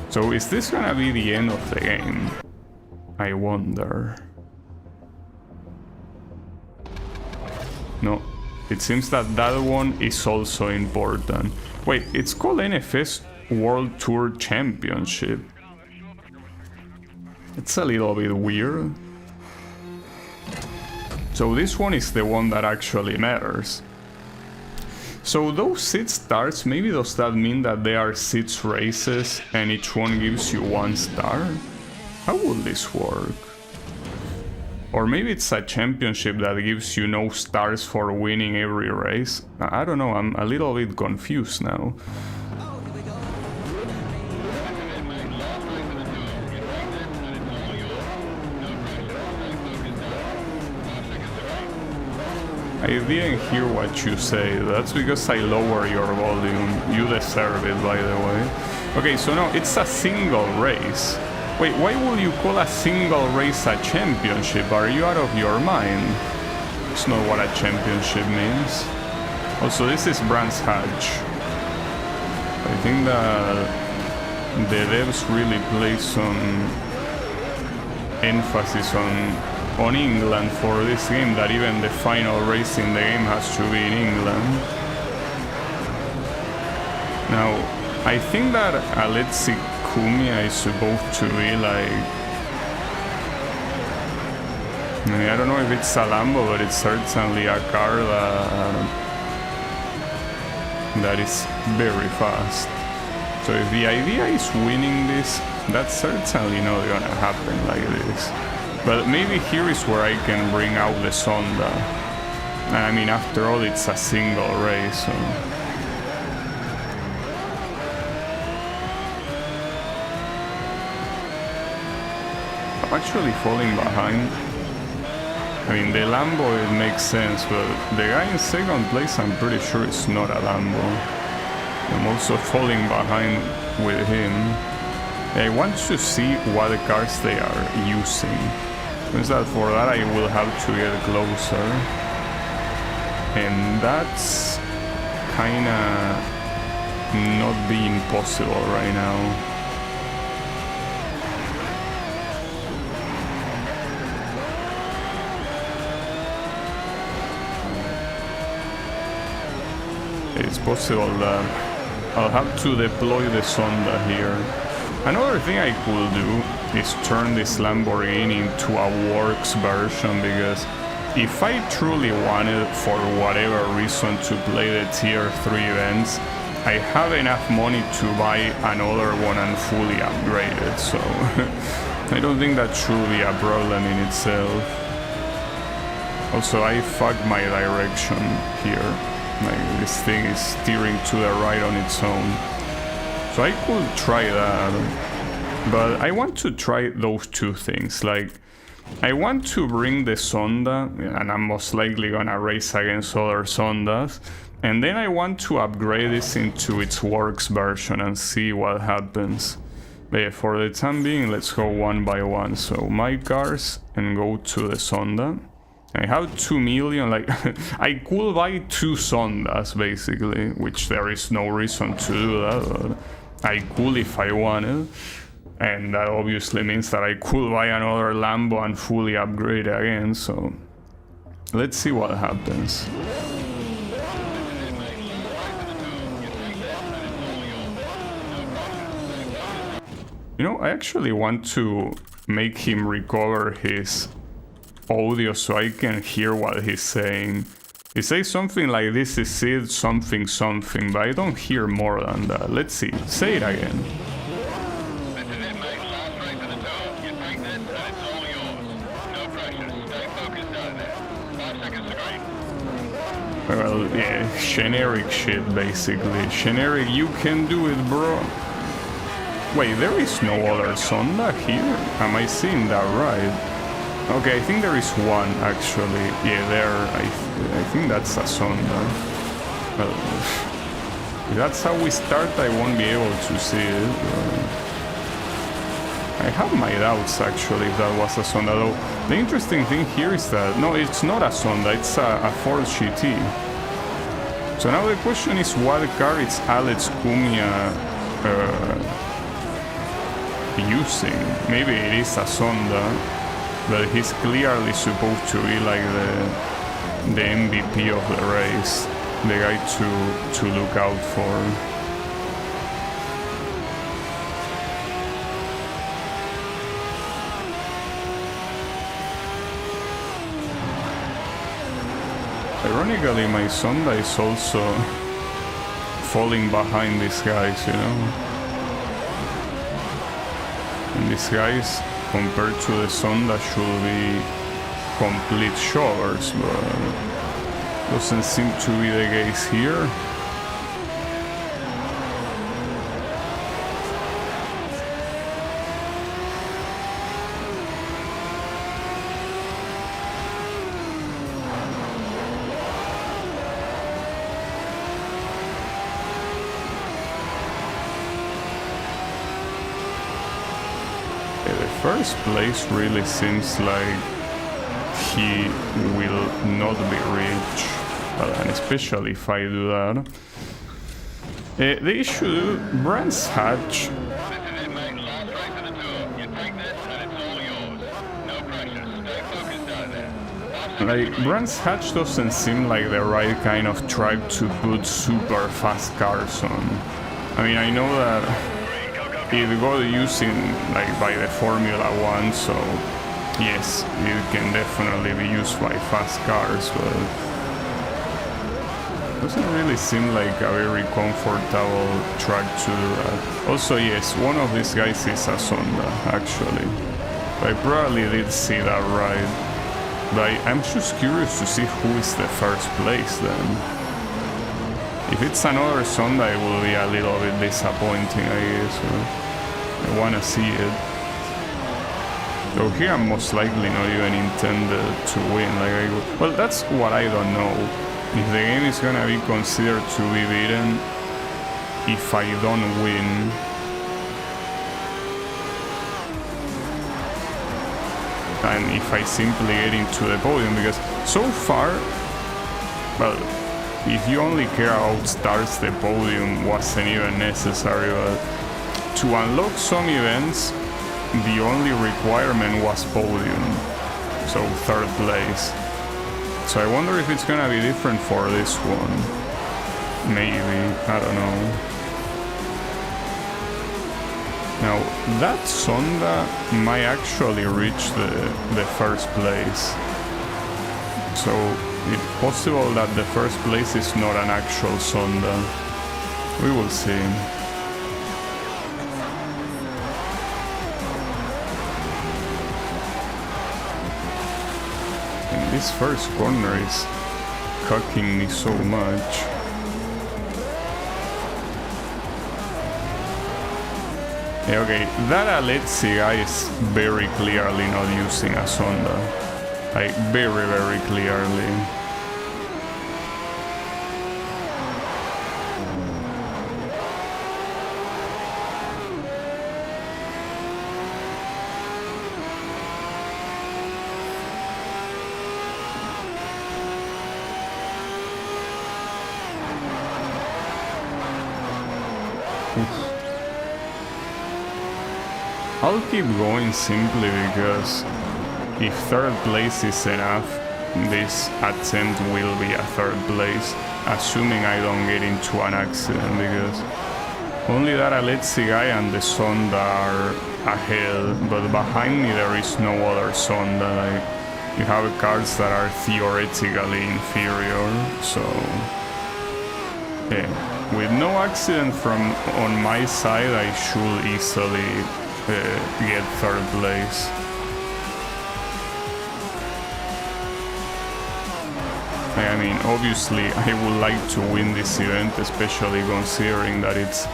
So is this gonna be the end of the game? I wonder. No. It seems that that one is also important. Wait, it's called NFS World Tour Championship. It's a little bit weird. So this one is the one that actually matters. So those 6 stars, maybe does that mean that there are 6 races and each one gives you 1 star? How will this work? Or maybe it's a championship that gives you no stars for winning every race. I don't know, I'm a little bit confused now. I didn't hear what you say. That's because I lower your volume. You deserve it, by the way. Okay, so no, it's a single race. Wait, why would you call a single race a championship? Are you out of your mind? It's not what a championship means. Also, this is Brands Hatch. I think that the devs really place some emphasis on England for this game, that even the final race in the game has to be in England. Now, I think that Alexi Kumia is supposed to be like... I don't know if it's a Lambo, but it's certainly a car that is very fast. So if the idea is winning this, that's certainly not gonna happen like this. But maybe here is where I can bring out the Zonda. And I mean, after all, it's a single race, so... I'm actually falling behind. I mean, the Lambo, it makes sense, but the guy in second place, I'm pretty sure it's not a Lambo. I'm also falling behind with him. I want to see what cars they are using. That for that I will have to get closer, and that's kinda not being possible right now. It's possible that I'll have to deploy the Zonda here. Another thing I could do is turn this Lamborghini into a works version, because if I truly wanted, for whatever reason, to play the tier 3 events, I have enough money to buy another one and fully upgrade it, so I don't think that should be a problem in itself. Also, I fucked my direction here. Like, this thing is steering to the right on its own. So I could try that, but I want to try those two things. Like, I want to bring the Zonda, and I'm most likely gonna race against other Zondas, and then I want to upgrade this into its works version and see what happens. But yeah, for the time being, let's go one by one. So my cars, and go to the Zonda. I have 2 million, like, I could buy 2 Zondas, basically, which there is no reason to do that, but I could if I wanted. And that obviously means that I could buy another Lambo and fully upgrade again, so let's see what happens. You know, I actually want to make him recover his audio so I can hear what he's saying. He says something like, this is it, something something, but I don't hear more than that. Let's see, say it again. This is it, mate. Last race of the tour. You take this and it's all yours. No pressure. Stay focused out there. 5 seconds to green. Well, yeah, generic shit, basically. Generic, you can do it, bro. Wait, there is no other Zonda here? Am I seeing that right? Okay, I think there is one, actually. Yeah, there, I think that's a Zonda. Well, if that's how we start, I won't be able to see it. I have my doubts, actually, if that was a Zonda, though. The interesting thing here is that, no, it's not a Zonda, it's a Ford GT. So now the question is, what car is Alex Cumia using? Maybe it is a Zonda. But he's clearly supposed to be like the MVP of the race, the guy to look out for. Ironically, my Zonda is also falling behind these guys, you know? And these guys, compared to the Zonda, should be complete showers, but doesn't seem to be the case here. First place really seems like he will not be rich, and especially if I do that. The issue, Brands Hatch. This is it, mate. Last race of the tour. You take this and it's all yours. No pressure. Stay focused out there. 5 seconds Like, to green. Brands Hatch doesn't seem like the right kind of track to put super fast cars on. I mean, I know that it got using like by the Formula 1, so yes, it can definitely be used by fast cars, but doesn't really seem like a very comfortable track to do that. Also, yes, one of these guys is a Zonda, actually. I probably did see that right. But I'm just curious to see who is the first place then. If it's another Zonda, it will be a little bit disappointing, I guess. I wanna see it. So here I'm most likely not even intended to win. Well, that's what I don't know. If the game is gonna be considered to be beaten if I don't win. And if I simply get into the podium, because so far, well, if you only care about stars, the podium wasn't even necessary, but to unlock some events, the only requirement was podium, so third place. So I wonder if it's gonna be different for this one. Maybe, I don't know. Now, that Zonda might actually reach the first place. So it's possible that the first place is not an actual Zonda. We will see. This first corner is cocking me so much. Yeah, okay, that Alexi guy is very clearly not using a Zonda. Like, very, very clearly. I'll keep going simply because if third place is enough, this attempt will be a third place, assuming I don't get into an accident, because only that Alexi guy and the Zonda are ahead, but behind me there is no other Zonda. Like, you have cars that are theoretically inferior, so yeah. With no accident from on my side, I should easily get third place. I mean, obviously I would like to win this event, especially considering that it's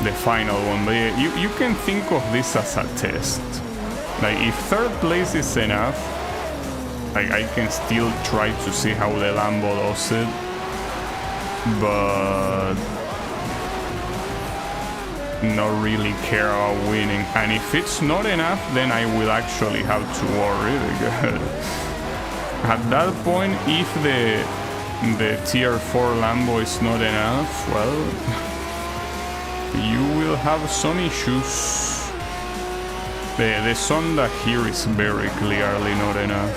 the final one, but yeah, you can think of this as a test. Like, if third place is enough, like, I can still try to see how the Lambo does it, but not really care about winning. And if it's not enough, then I will actually have to worry, because at that point, if the tier 4 Lambo is not enough, well, you will have some issues. The Zonda here is very clearly not enough.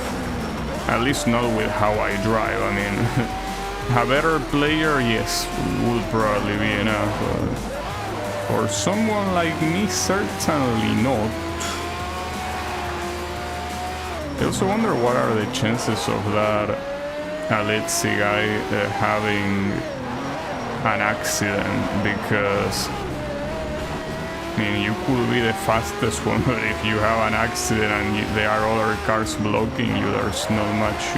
At least not with how I drive. I mean, a better player, yes, would probably be enough, but for someone like me, certainly not. I also wonder what are the chances of that Alexi guy having an accident, because I mean, you could be the fastest one, but if you have an accident and there are other cars blocking you, there's not much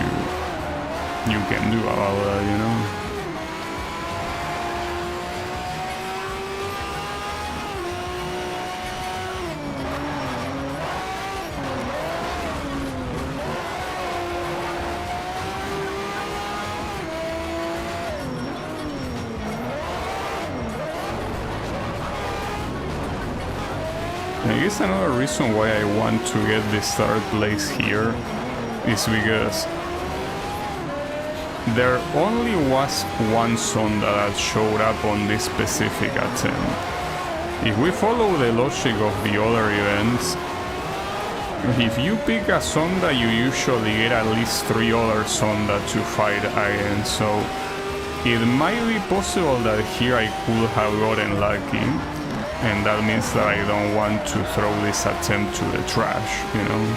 you can do about that, you know? I guess another reason why I want to get this third place here is because there only was one Zonda that showed up on this specific attempt. If we follow the logic of the other events, if you pick a Zonda, you usually get at least 3 other Zonda to fight against, so it might be possible that here I could have gotten lucky. And that means that I don't want to throw this attempt to the trash, you know?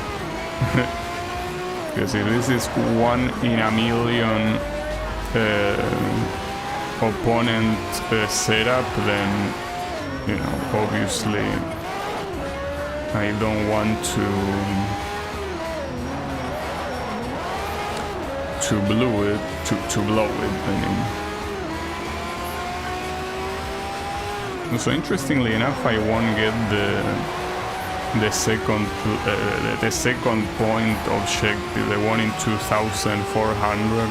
Because if this is 1 in a million opponent setup, then, you know, obviously I don't want to blow it, I mean. So interestingly enough, I won't get the second point objective, the one in 2,400.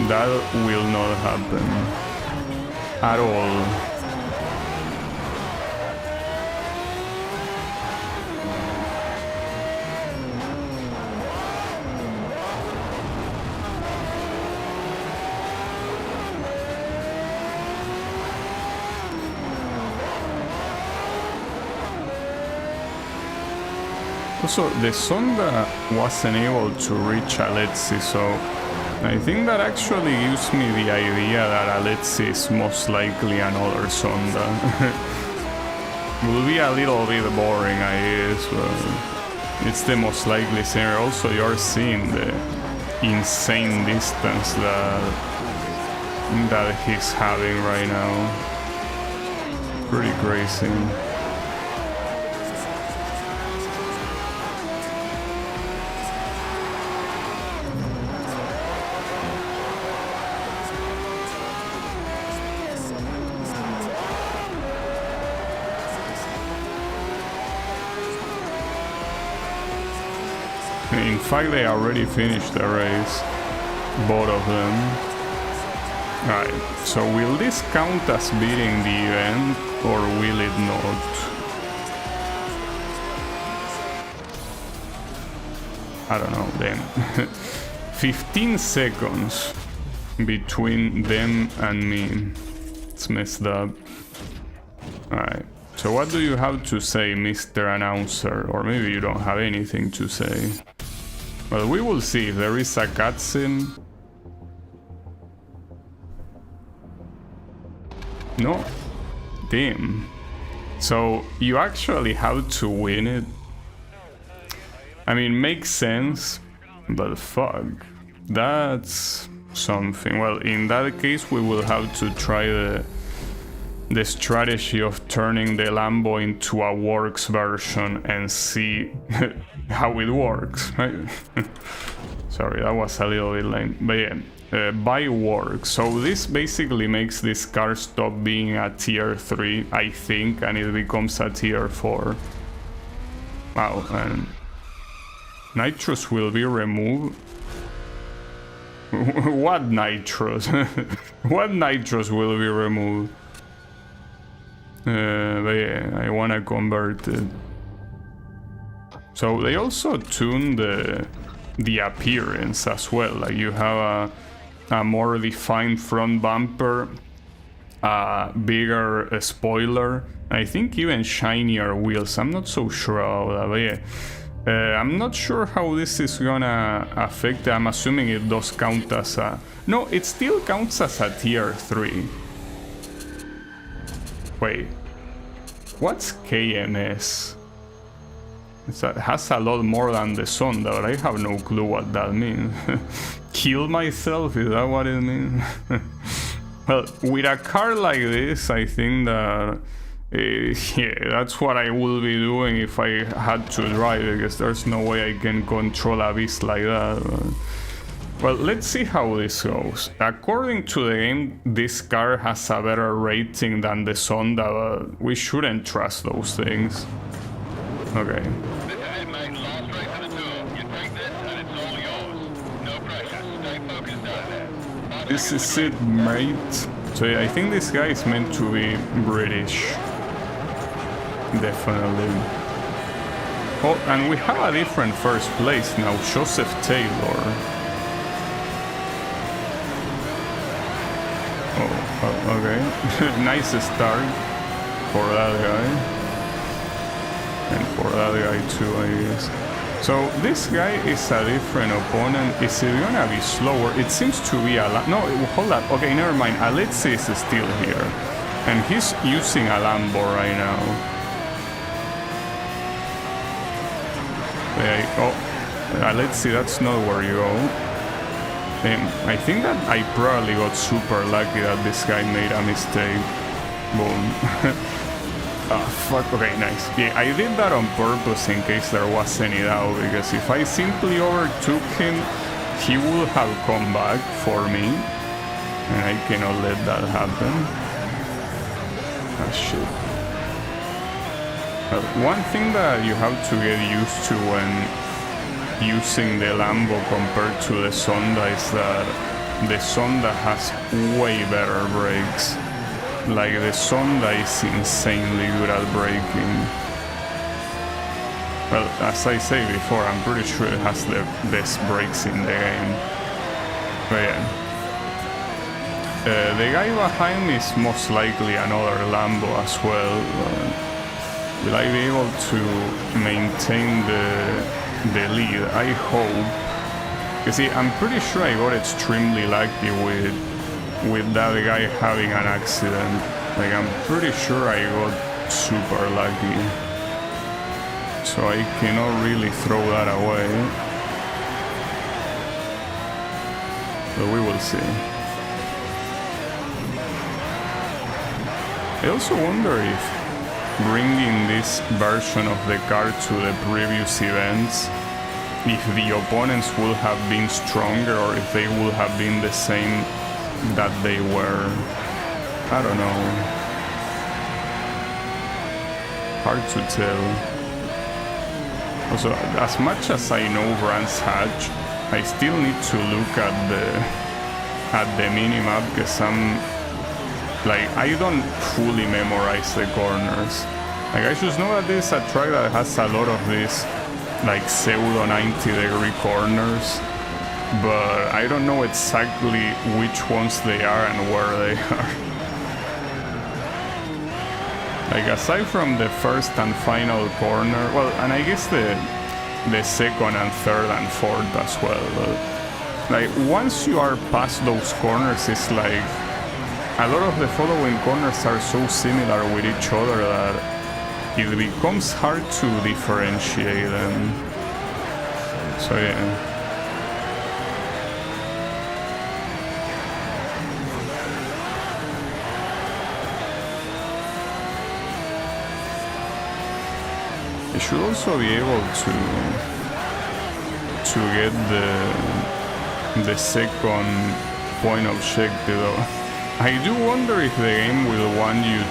That will not happen at all. Also, the Zonda wasn't able to reach Alexi, so I think that actually gives me the idea that Alexi is most likely another Zonda. Will be a little bit boring, I guess, but it's the most likely scenario. Also, you're seeing the insane distance that he's having right now. Pretty crazy. In fact, they already finished the race, both of them. Alright, so will this count as beating the event, or will it not? I don't know, then. 15 seconds between them and me. It's messed up. Alright. So what do you have to say, Mr. Announcer? Or maybe you don't have anything to say. Well, we will see if there is a cutscene. No. Damn. So you actually have to win it. I mean, makes sense, but fuck. That's something. Well, in that case, we will have to try the strategy of turning the Lambo into a works version and see how it works, right? Sorry, that was a little bit lame, but yeah, by works. So this basically makes this car stop being a tier 3, I think, and it becomes a tier 4. Wow, and nitros will be removed. What nitros? What nitros will be removed? But yeah, I wanna convert it. So they also tuned the appearance as well. Like you have a more defined front bumper, a bigger spoiler. I think even shinier wheels. I'm not so sure about that, but yeah. I'm not sure how this is gonna affect. I'm assuming it does count as a... No, it still counts as a tier 3. Wait, what's KMS? It has a lot more than the Zonda, but I have no clue what that means. Kill myself, is that what it means? Well, with a car like this, I think that Yeah, that's what I will be doing if I had to drive, because there's no way I can control a beast like that. Well, let's see how this goes. According to the game, this car has a better rating than the Zonda, but we shouldn't trust those things. Okay. This is it, mate. Last race of the tour. You take this and it's all yours. No pressure. Stay focused out there. This is it, mate. So yeah, I think this guy is meant to be British. Definitely. Oh, and we have a different first place now, Joseph Taylor. Oh, okay. Nice start for that guy. And for that guy too, I guess. So this guy is a different opponent. Is it gonna be slower? It seems to be a no, hold up. Okay, never mind. Alexi is still here. And he's using a Lambo right now. Oh, Alexi, that's not where you go. I think that I probably got super lucky that this guy made a mistake. Boom. Ah, fuck. Okay, nice. Yeah, I did that on purpose in case there was any doubt, because if I simply overtook him, he would have come back for me, and I cannot let that happen. Ah, shit. One thing that you have to get used to when using the Lambo compared to the Zonda is that the Zonda has way better brakes. Like, the Zonda is insanely good at braking. Well, as I say before, I'm pretty sure it has the best brakes in the game. But yeah. The guy behind me is most likely another Lambo as well. Will I be able to maintain the lead? I hope. You see, I'm pretty sure I got extremely lucky with that guy having an accident. Like, I'm pretty sure I got super lucky. So I cannot really throw that away. But we will see. I also wonder if bringing this version of the car to the previous events, if the opponents would have been stronger or if they would have been the same that they were. I don't know. Hard to tell. Also, as much as I know Brands Hatch, I still need to look at the minimap, because I don't fully memorize the corners. Like, I just know that this is a track that has a lot of these like pseudo 90-degree corners, but I don't know exactly which ones they are and where they are. Like, aside from the first and final corner, well, and I guess the second and third and fourth as well, but like, once you are past those corners, it's like a lot of the following corners are so similar with each other that it becomes hard to differentiate them. So yeah. You should also be able to get the second point objective though. I do wonder if the game will want you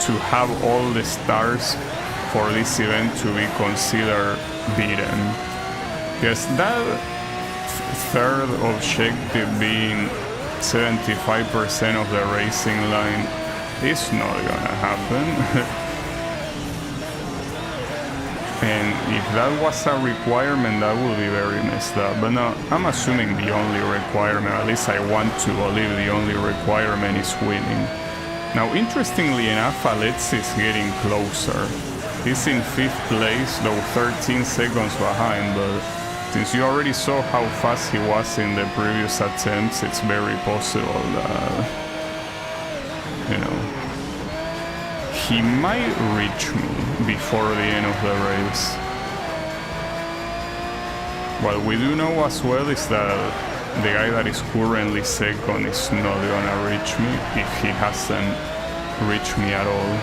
to have all the stars for this event to be considered beaten. Because that third objective being 75% of the racing line is not gonna happen. And if that was a requirement, that would be very messed up. But no, I'm assuming the only requirement, at least I want to believe the only requirement is winning. Now, interestingly enough, Alexi is getting closer. He's in 5th place, though 13 seconds behind, but since you already saw how fast he was in the previous attempts, it's very possible that, you know, he might reach me before the end of the race. What we do know as well is that the guy that is currently second is not gonna reach me if he hasn't reached me at all.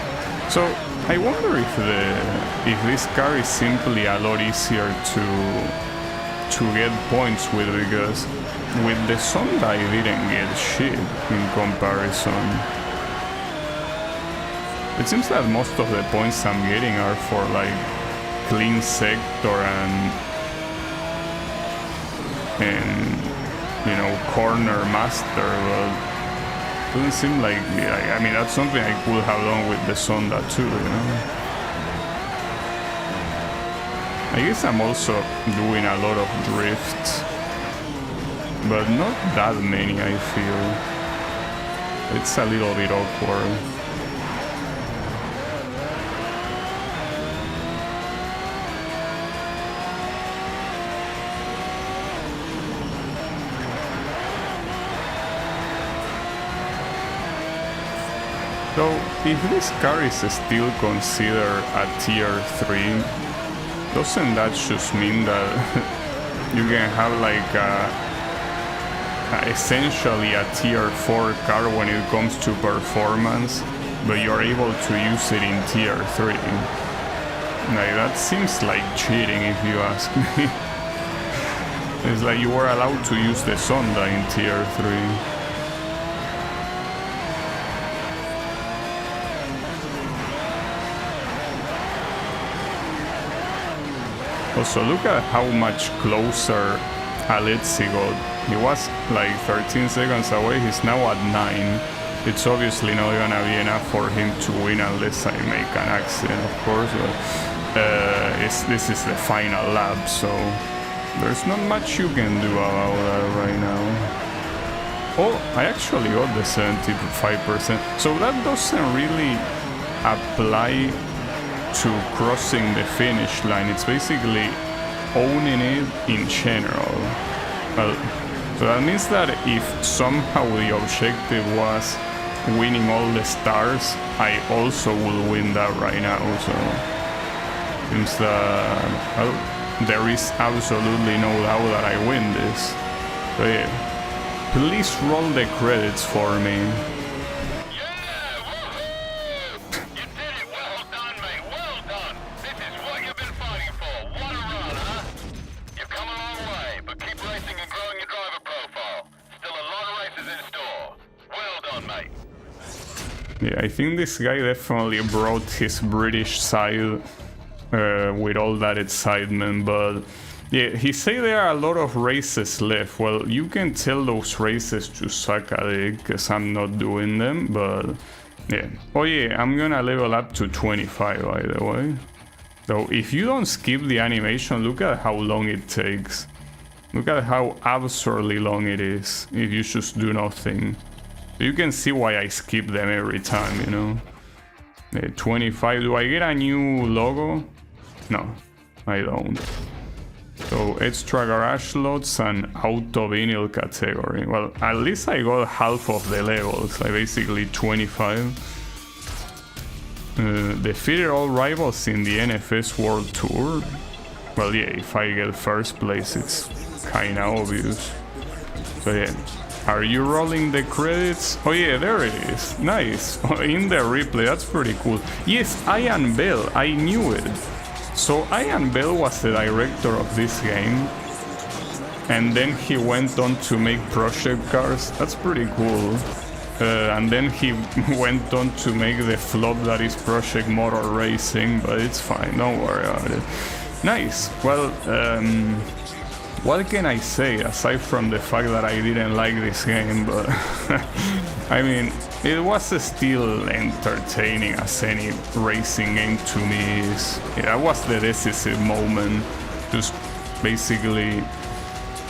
So I wonder if this car is simply a lot easier to get points with, because with the Zonda I didn't get shit in comparison. It seems that most of the points I'm getting are for like clean sector and you know, corner master, but doesn't seem like, I mean, that's something I could have done with the Zonda too, you know. I guess I'm also doing a lot of drifts, but not that many, I feel. It's a little bit awkward. So, if this car is still considered a tier 3, doesn't that just mean that you can have like essentially a tier 4 car when it comes to performance, but you're able to use it in tier 3? Like, that seems like cheating if you ask me. It's like you were allowed to use the Zonda in tier 3. Also, look at how much closer Alexi got. He was like 13 seconds away, he's now at 9. It's obviously not gonna be enough for him to win unless I make an accident, of course, but this is the final lap, so there's not much you can do about that right now. Oh, I actually got the 75%, so that doesn't really apply to crossing the finish line. It's basically owning it in general. Well, so that means that if somehow the objective was winning all the stars, I also will win that right now. So seems that, well, there is absolutely no doubt that I win this. So yeah, please roll the credits for me. Yeah, I think this guy definitely brought his British side with all that excitement, but yeah, he say there are a lot of races left. Well, you can tell those races to suck a dick, because I'm not doing them, but yeah. Oh yeah, I'm gonna level up to 25, by the way. So if you don't skip the animation, look at how long it takes. Look at how absurdly long it is if you just do nothing. You can see why I skip them every time, you know. 25, do I get a new logo? No, I don't. So extra garage slots and auto vinyl category. Well, at least I got half of the levels, like basically 25. Defeated all rivals in the NFS World Tour. Well, yeah, if I get first place, it's kinda obvious. So yeah. Are you rolling the credits? Oh yeah, there it is. Nice. In the replay, that's pretty cool. Yes, Ian Bell, I knew it. So Ian Bell was the director of this game, and then he went on to make Project Cars. That's pretty cool. And then he went on to make the flop that is Project Motor Racing, but it's fine, don't worry about it. Nice. Well, what can I say aside from the fact that I didn't like this game, but I mean, it was still entertaining as any racing game to me is. Yeah, that was the decisive moment, just basically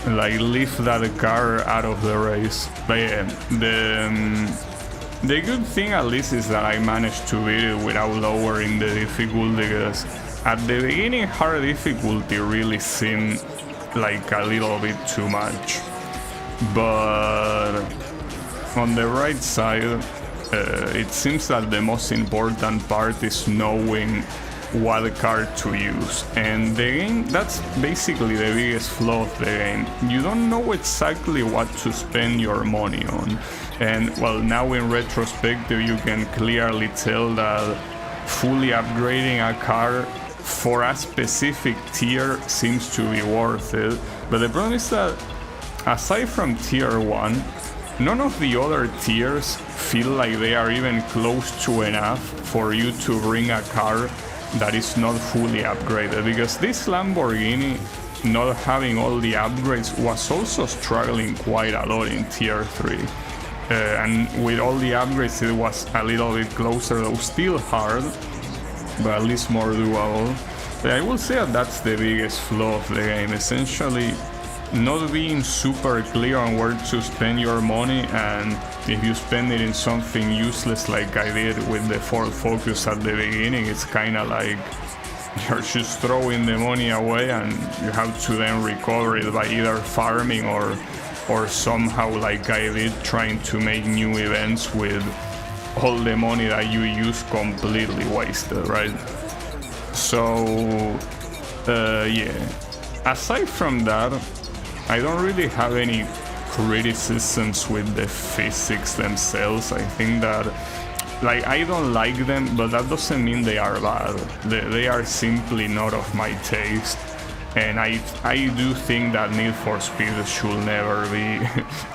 like lift that car out of the race. But yeah, the good thing at least is that I managed to beat it without lowering the difficulty, because at the beginning hard difficulty really seemed like a little bit too much, but on the right side it seems that the most important part is knowing what car to use. And the game, that's basically the biggest flaw of the game. You don't know exactly what to spend your money on. And well, now in retrospective, you can clearly tell that fully upgrading a car for a specific tier seems to be worth it. But the problem is that aside from tier 1, none of the other tiers feel like they are even close to enough for you to bring a car that is not fully upgraded, because this Lamborghini, not having all the upgrades, was also struggling quite a lot in tier 3. And with all the upgrades it was a little bit closer, though still hard, but at least more doable. But I will say that that's the biggest flaw of the game, essentially not being super clear on where to spend your money, and if you spend it in something useless like I did with the Ford Focus at the beginning, it's kinda like you're just throwing the money away and you have to then recover it by either farming or somehow, like I did, trying to make new events with all the money that you use completely wasted, right? So yeah, aside from that, I don't really have any criticisms with the physics themselves. I think that, like, I don't like them, but that doesn't mean they are bad. They are simply not of my taste. And I do think that Need for Speed should never be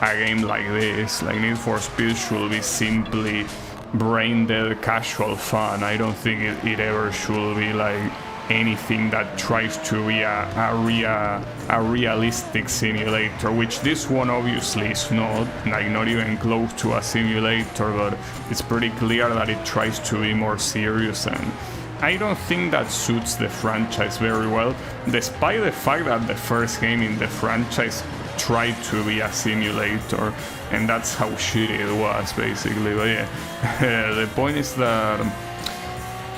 a game like this. Like, Need for Speed should be simply brain-dead casual fun. I don't think it ever should be like anything that tries to be a realistic simulator, which this one obviously is not, like not even close to a simulator, but it's pretty clear that it tries to be more serious, and I don't think that suits the franchise very well, despite the fact that the first game in the franchise tried to be a simulator, and that's how shitty it was, basically. But yeah, the point is that,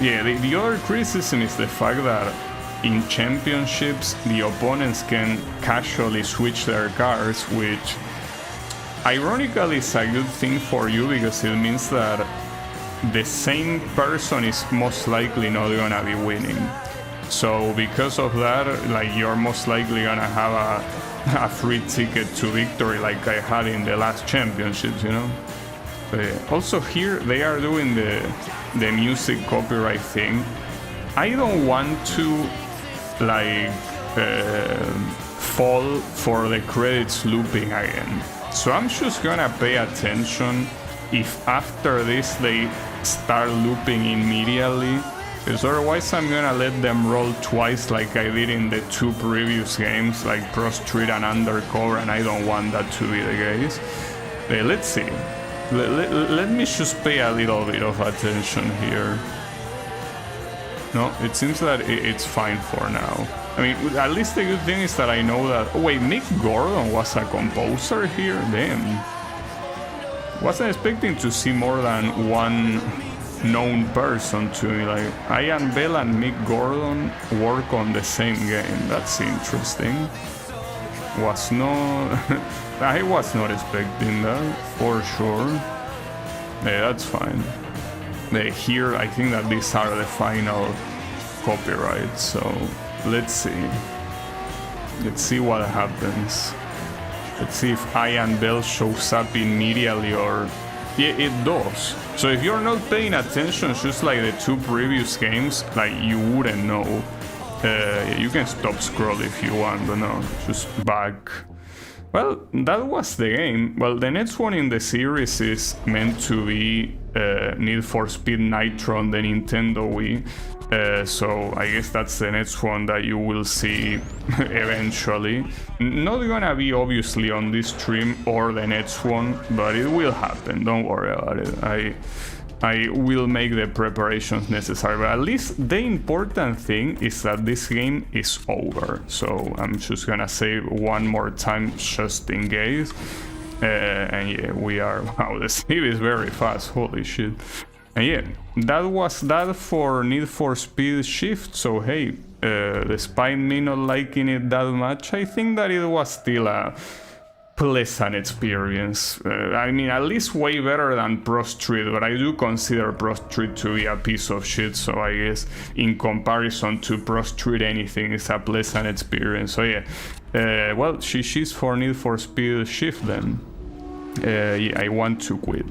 yeah, the other criticism is the fact that in championships, the opponents can casually switch their cars, which ironically is a good thing for you, because it means that the same person is most likely not gonna be winning. So because of that, like, you're most likely gonna have a free ticket to victory, like I had in the last championships, you know? Also here they are doing the music copyright thing. I don't want to like fall for the credits looping again, so I'm just gonna pay attention if after this they start looping immediately, because otherwise I'm gonna let them roll twice like I did in the 2 previous games, like ProStreet and Undercover, and I don't want that to be the case. Let's see. Let me just pay a little bit of attention here. No, it seems that it's fine for now. I mean, at least the good thing is that I know that... Oh wait, Mick Gordon was a composer here? Damn. Wasn't expecting to see more than one known person to me. Like, Ian Bell and Mick Gordon work on the same game. That's interesting. Was not... I was not expecting that, for sure. Yeah, that's fine. Here, I think that these are the final copyrights, so let's see. Let's see what happens. Let's see if Ian Bell shows up immediately, or... Yeah, it does. So if you're not paying attention, just like the 2 previous games, like, you wouldn't know. You can stop scroll if you want, but no, just back. Well, that was the game. Well, the next one in the series is meant to be Need for Speed Nitro on the Nintendo Wii. So I guess that's the next one that you will see eventually. Not gonna be obviously on this stream or the next one, but it will happen, don't worry about it. I will make the preparations necessary, but at least the important thing is that this game is over. So I'm just gonna say one more time just in case. And yeah, we are... Wow, the save is very fast, holy shit. And yeah, that was that for Need for Speed Shift. So hey, despite me not liking it that much, I think that it was still a pleasant experience. I mean, at least way better than ProStreet, but I do consider ProStreet to be a piece of shit, so I guess in comparison to ProStreet, anything is a pleasant experience. So yeah, well, she's for Need for Speed Shift then. Yeah, I want to quit.